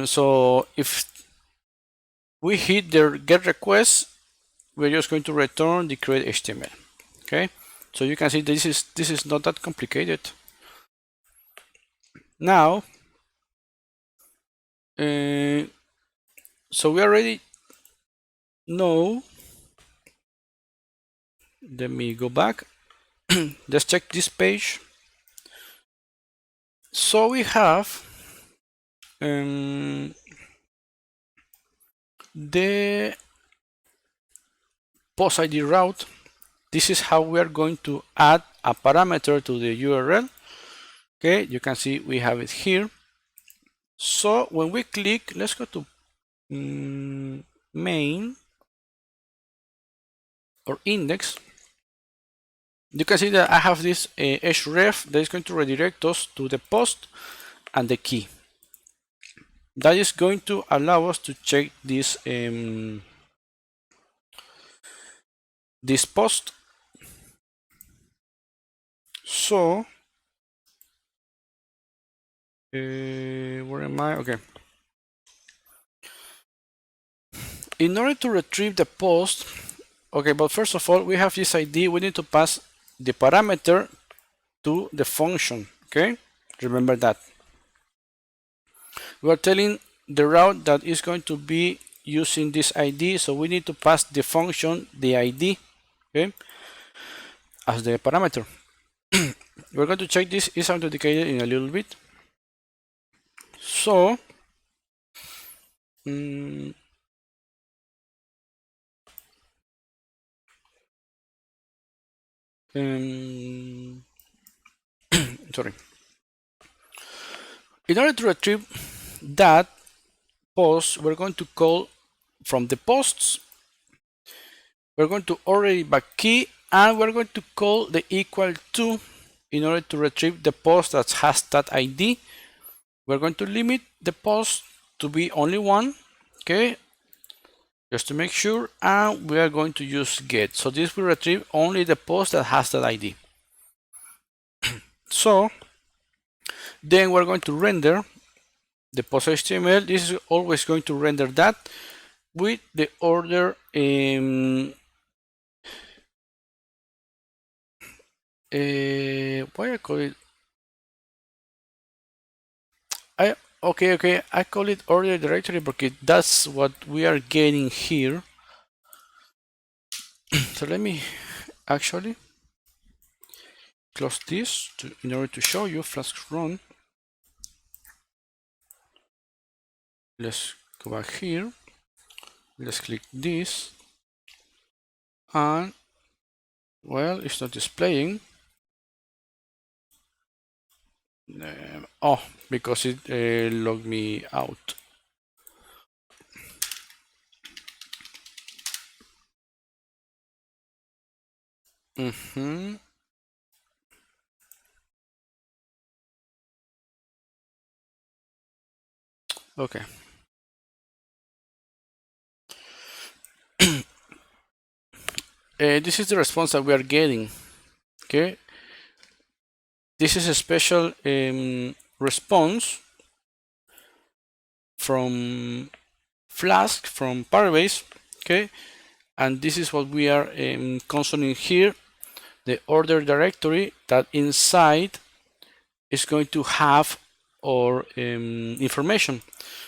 [SPEAKER 1] so if we hit the get request, we're just going to return the create HTML. Okay, so you can see this is not that complicated. Now so we already know. Let me go back. Let's check this page. So we have the post ID route. This is how we are going to add a parameter to the URL. Okay, you can see we have it here. So when we click, let's go to main or index. You can see that I have this href that is going to redirect us to the post and the key. That is going to allow us to check this this post. So where am I? Okay. In order to retrieve the post, okay, but first of all, we have this ID. We need to pass the parameter to the function. Okay, remember that. We are telling the route that is going to be using this ID, so we need to pass the function the ID, okay, as the parameter. We're going to check this is authenticated in a little bit. So sorry. In order to retrieve that post, we're going to call from the posts. We're going to already back key, and we're going to call the equal to in order to retrieve the post that has that ID. We're going to limit the post to be only one, okay, just to make sure, and we are going to use get. So this will retrieve only the post that has that ID. So then we're going to render the post HTML. This is always going to render that with the order why I call it okay, I call it order directory because that's what we are getting here. So let me actually close this in order to show you Flask run. Let's go back here. Let's click this, and well, it's not displaying. Oh, because it logged me out. Okay. This is the response that we are getting. Okay. This is a special response from Flask, from Pyrebase. Okay. And this is what we are consoling here, the order directory that inside is going to have our information.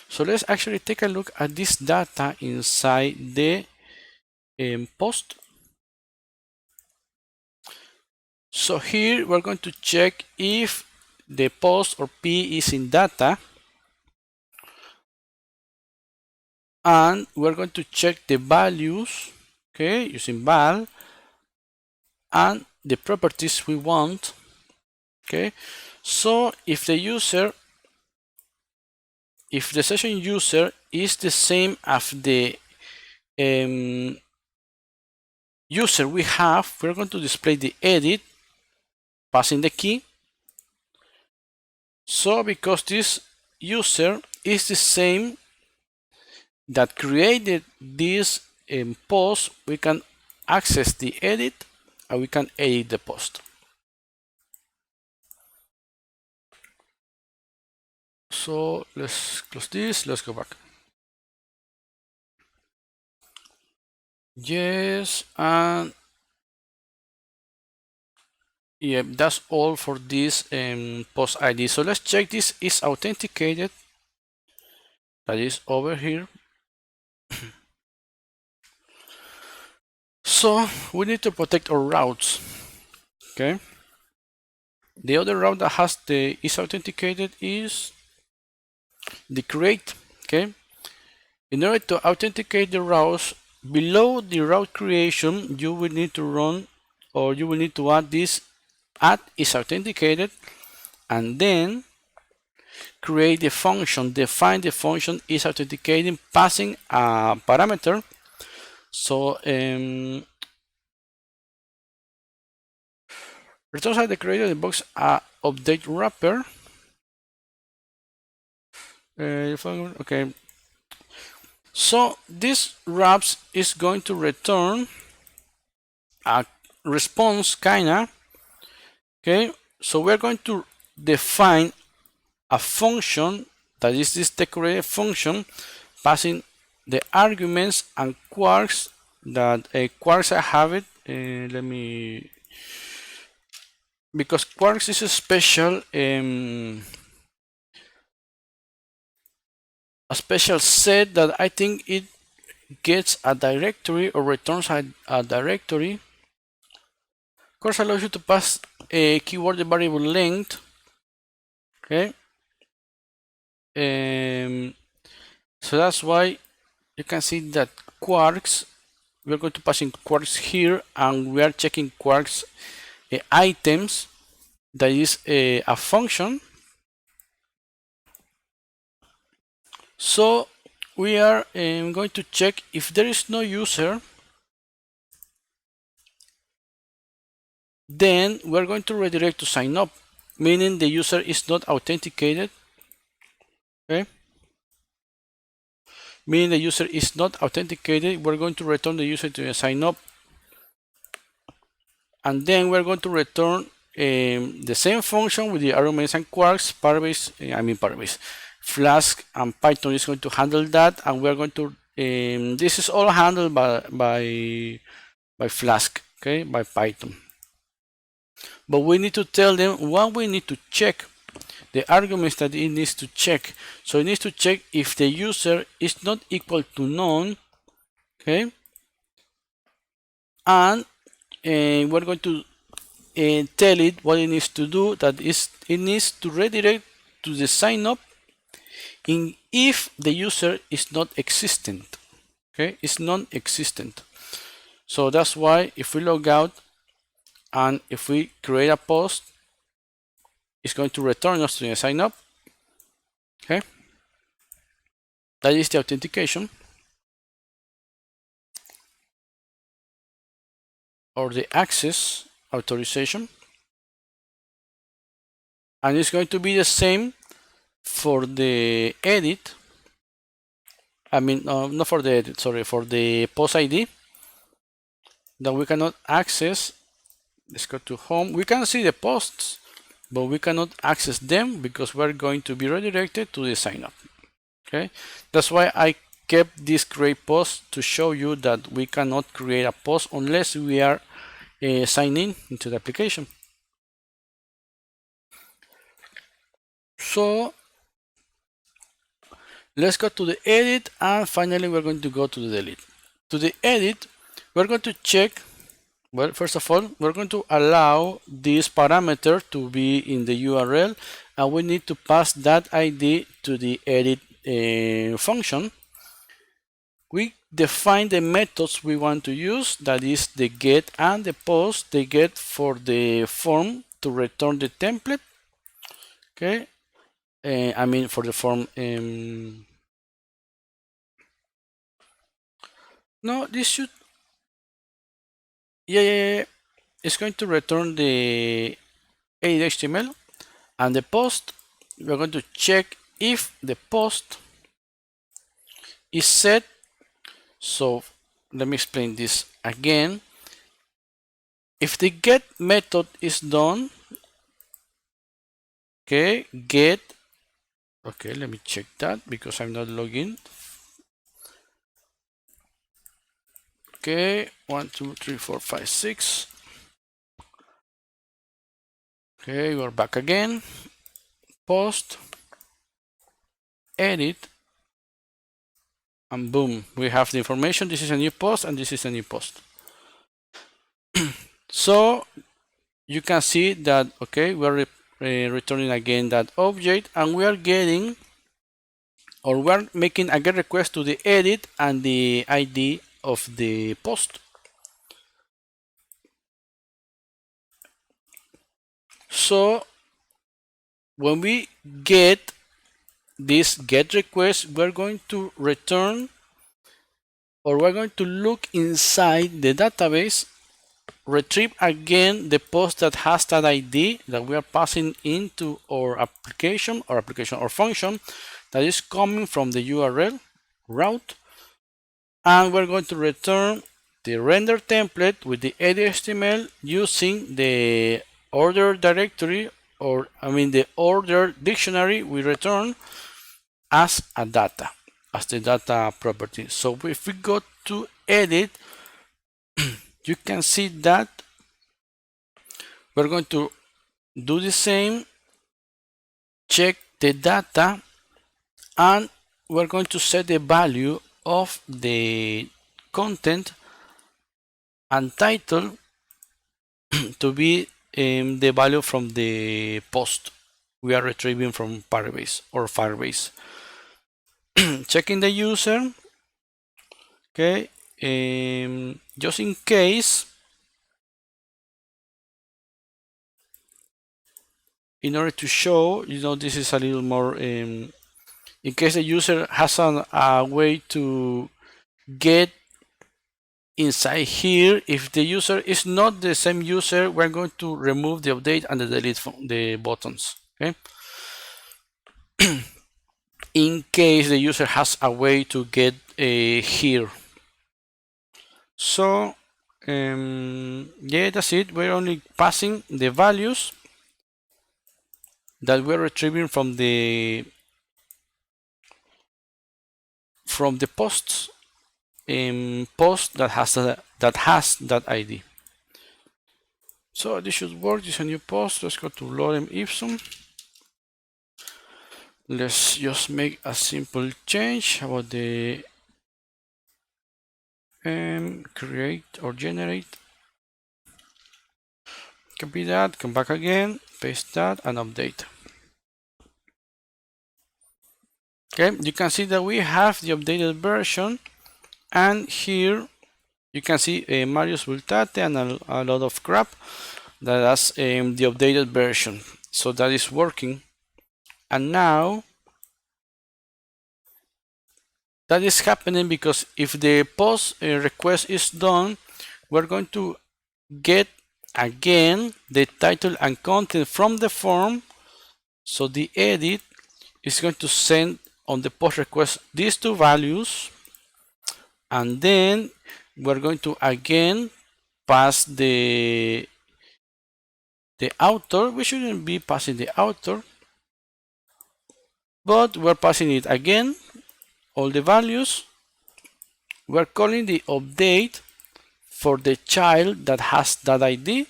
[SPEAKER 1] So let's actually take a look at this data inside the post. So here we're going to check if the post or P is in data, and we're going to check the values, okay, using val, and the properties we want, okay. So if the session user is the same as the user we have, we're going to display the edit passing the key. So because this user is the same that created this post, we can access the edit and we can edit the post. So let's close this, let's go back. Yes, and yeah, that's all for this post ID. So let's check this is authenticated. That is over here. So we need to protect our routes. Okay. The other route that has the is authenticated is the create. Okay. In order to authenticate the routes, below the route creation, you will need to run, or you will need to add this add is authenticated, and then create the function, define the function is authenticating, passing a parameter. So returns at the creator of the box update wrapper. Okay. So this wraps is going to return a response kinda. Okay. So we're going to define a function that is this decorated function passing the arguments and quarks that quarks I have it. Let me, because quarks is a special set that I think it gets a directory or returns a directory. Quarks allows you to pass a keyword the variable length. Okay. So that's why you can see that quarks, we're going to pass in quarks here, and we are checking quarks items. That is a function. So we are going to check if there is no user, then we're going to redirect to sign up, meaning the user is not authenticated. Okay. Meaning the user is not authenticated, we're going to return the user to sign up, and then we're going to return the same function with the arguments and quarks. Pyrebase, Flask and Python is going to handle that, and we're going to this is all handled by Flask, okay, by Python. But we need to tell them what we need to check, the arguments that it needs to check. So it needs to check if the user is not equal to none, okay, and we're going to tell it what it needs to do. That is, it needs to redirect to the sign up in if the user is not existent. Okay, it's non-existent. So that's why if we log out and if we create a post, it's going to return us to the sign up. Okay, that is the authentication or the access authorization, and it's going to be the same for the edit. I mean, not for the edit, sorry, for the post ID that we cannot access. Let's go to home. We can see the posts, but we cannot access them because we're going to be redirected to the sign up. Okay, that's why I kept this create post to show you that we cannot create a post unless we are signing into the application. So let's go to the edit, and finally we're going to go to the delete. To the edit, we're going to check Well, first of all, we're going to allow this parameter to be in the URL, and we need to pass that ID to the edit function. We define the methods we want to use, that is the get and the post. The get for the form to return the template. Okay, I mean for the form. No, this should. Yeah. It's going to return the HTML, and the post. We're going to check if the post is set. So let me explain this again. If the get method is done, okay, get. Okay, let me check that because I'm not logged in. Okay, 1, 2, 3, 4, 5, 6. Okay, we're back again. Post, edit, and boom, we have the information. This is a new post, and this is a new post. So you can see that, okay, we're returning again that object, and we are getting, or we're making a get request to the edit and the ID of the post. So when we get this get request, we're going to return, or we're going to look inside the database, retrieve again the post that has that ID that we are passing into our application or function that is coming from the URL route, and we're going to return the render template with the edit HTML using the order directory, or I mean the order dictionary we return as a data, as the data property. So if we go to edit, you can see that we're going to do the same, check the data, and we're going to set the value of the content and title to be the value from the post we are retrieving from Pyrebase or Firebase. Checking the user. Okay, just in case, in order to show, this is a little more, in case the user has a way to get inside here. If the user is not the same user, we're going to remove the update and the delete the buttons. Okay. In case the user has a way to get here. So yeah, that's it. We're only passing the values that we're retrieving from the posts post that has that ID. So this should work. This is a new post. Let's go to lorem ipsum. Let's just make a simple change about the create or generate. Copy that, come back again, paste that, and update. Okay, you can see that we have the updated version, and here you can see Marius Bultate and a lot of crap. That's the updated version. So that is working. And now that is happening because if the post request is done, we're going to get again the title and content from the form. So the edit is going to send on the post request these two values, and then we're going to again pass the author. We shouldn't be passing the author, but we're passing it again, all the values. We're calling the update for the child that has that ID,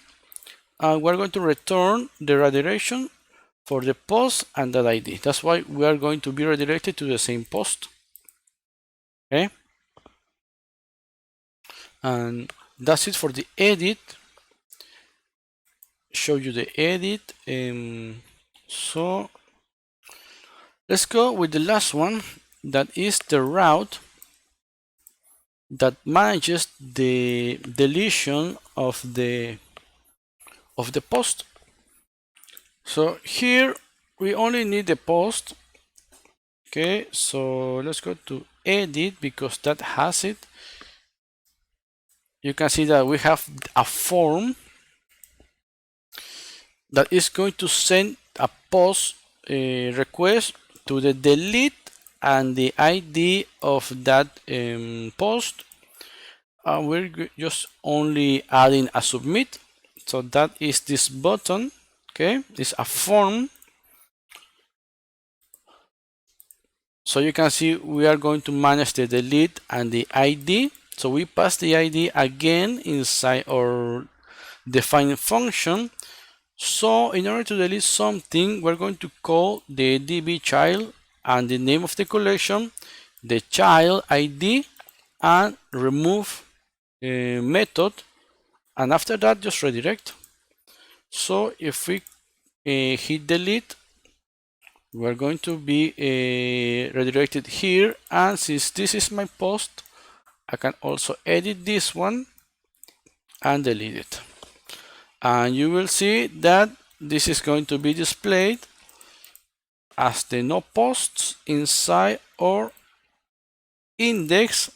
[SPEAKER 1] and we're going to return the redirection for the post and that ID. That's why we are going to be redirected to the same post. Okay, and that's it for the edit. Show you the edit. So let's go with the last one, that is the route that manages the deletion of the post. So here we only need the post. Okay, so let's go to edit because that has it. You can see that we have a form that is going to send a post request to the delete and the ID of that post. We're just only adding a submit. So that is this button. Okay, it's a form. So you can see we are going to manage the delete and the ID. So we pass the ID again inside our define function. So in order to delete something, we're going to call the db child and the name of the collection, the child ID, and remove method, and after that just redirect. So if we hit delete, we're going to be redirected here, and since this is my post, I can also edit this one and delete it. And you will see that this is going to be displayed as the no posts inside our index,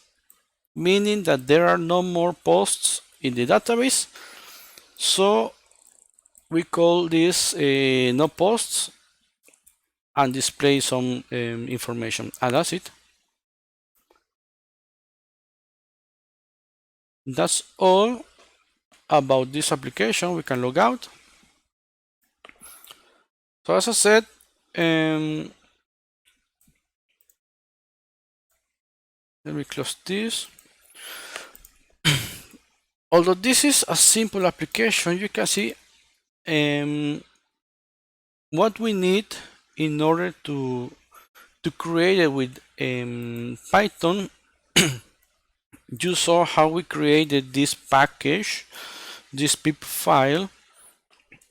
[SPEAKER 1] meaning that there are no more posts in the database. So we call this no posts and display some information, and that's it. That's all about this application. We can log out. So as I said, let me close this. Although this is a simple application, you can see what we need in order to create it with Python. You saw how we created this package, this pip file.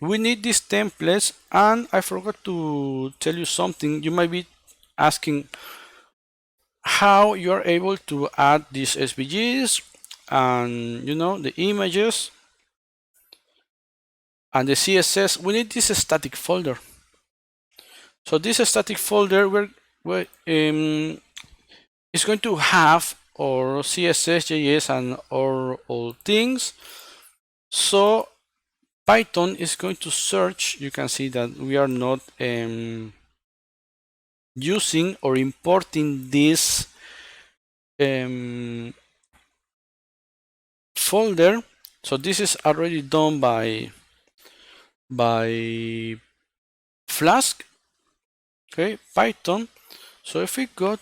[SPEAKER 1] We need these templates, and I forgot to tell you something. You might be asking how you are able to add these SVGs and the images and the CSS. We need this static folder. So this static folder is going to have our CSS, JS, and all things. So Python is going to search. You can see that we are not using or importing this folder. So this is already done by Flask. Okay, Python. So if we go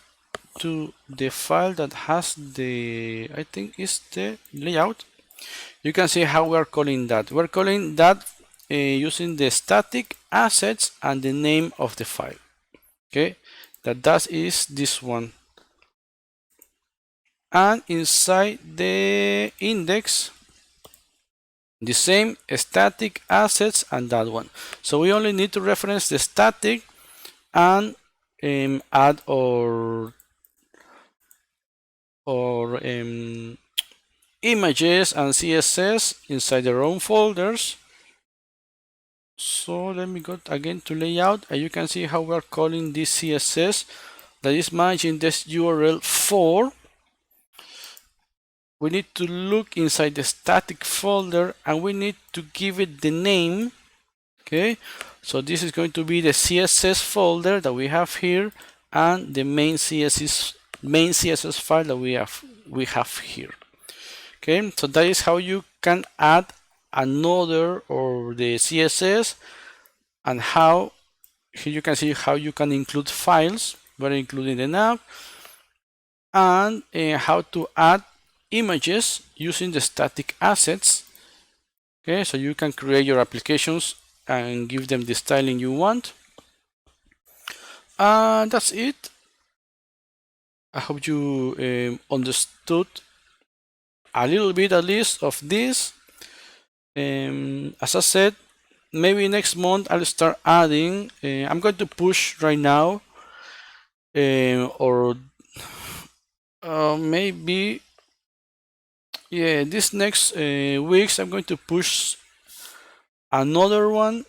[SPEAKER 1] to the file that has the, I think is the layout, you can see how we're calling that. We're calling that using the static assets and the name of the file. Okay, that is this one. And inside the index, the same static assets and that one. So we only need to reference the static and add or images and CSS inside their own folders. So let me go again to layout, and you can see how we're calling this CSS that is managing this URL 4. We need to look inside the static folder and we need to give it the name. Okay, so this is going to be the CSS folder that we have here and the main CSS file that we have here. Okay, so that is how you can add another or the CSS, and how here you can see how you can include files. We're including the nav, and how to add images using the static assets. Okay, so you can create your applications and give them the styling you want. And that's it. I hope you understood a little bit at least of this. As I said, maybe next month I'll start adding. I'm going to push right now, or maybe, yeah, this next weeks I'm going to push another one.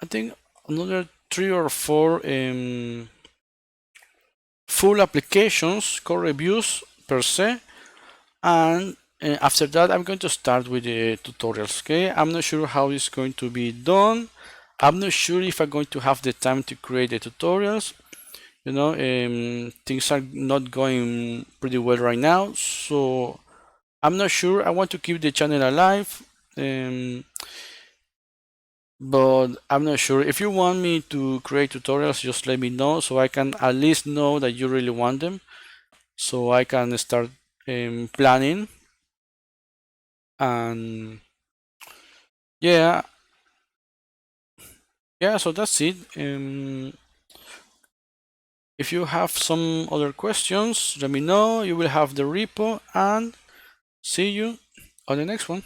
[SPEAKER 1] I think another 3 or 4 full applications, code reviews per se, and after that I'm going to start with the tutorials. Okay, I'm not sure how it's going to be done. I'm not sure if I'm going to have the time to create the tutorials. You know, things are not going pretty well right now, so I'm not sure. I want to keep the channel alive, but I'm not sure. If you want me to create tutorials, just let me know so I can at least know that you really want them, so I can start planning. And yeah, so that's it. If you have some other questions, let me know. You will have the repo, and see you on the next one.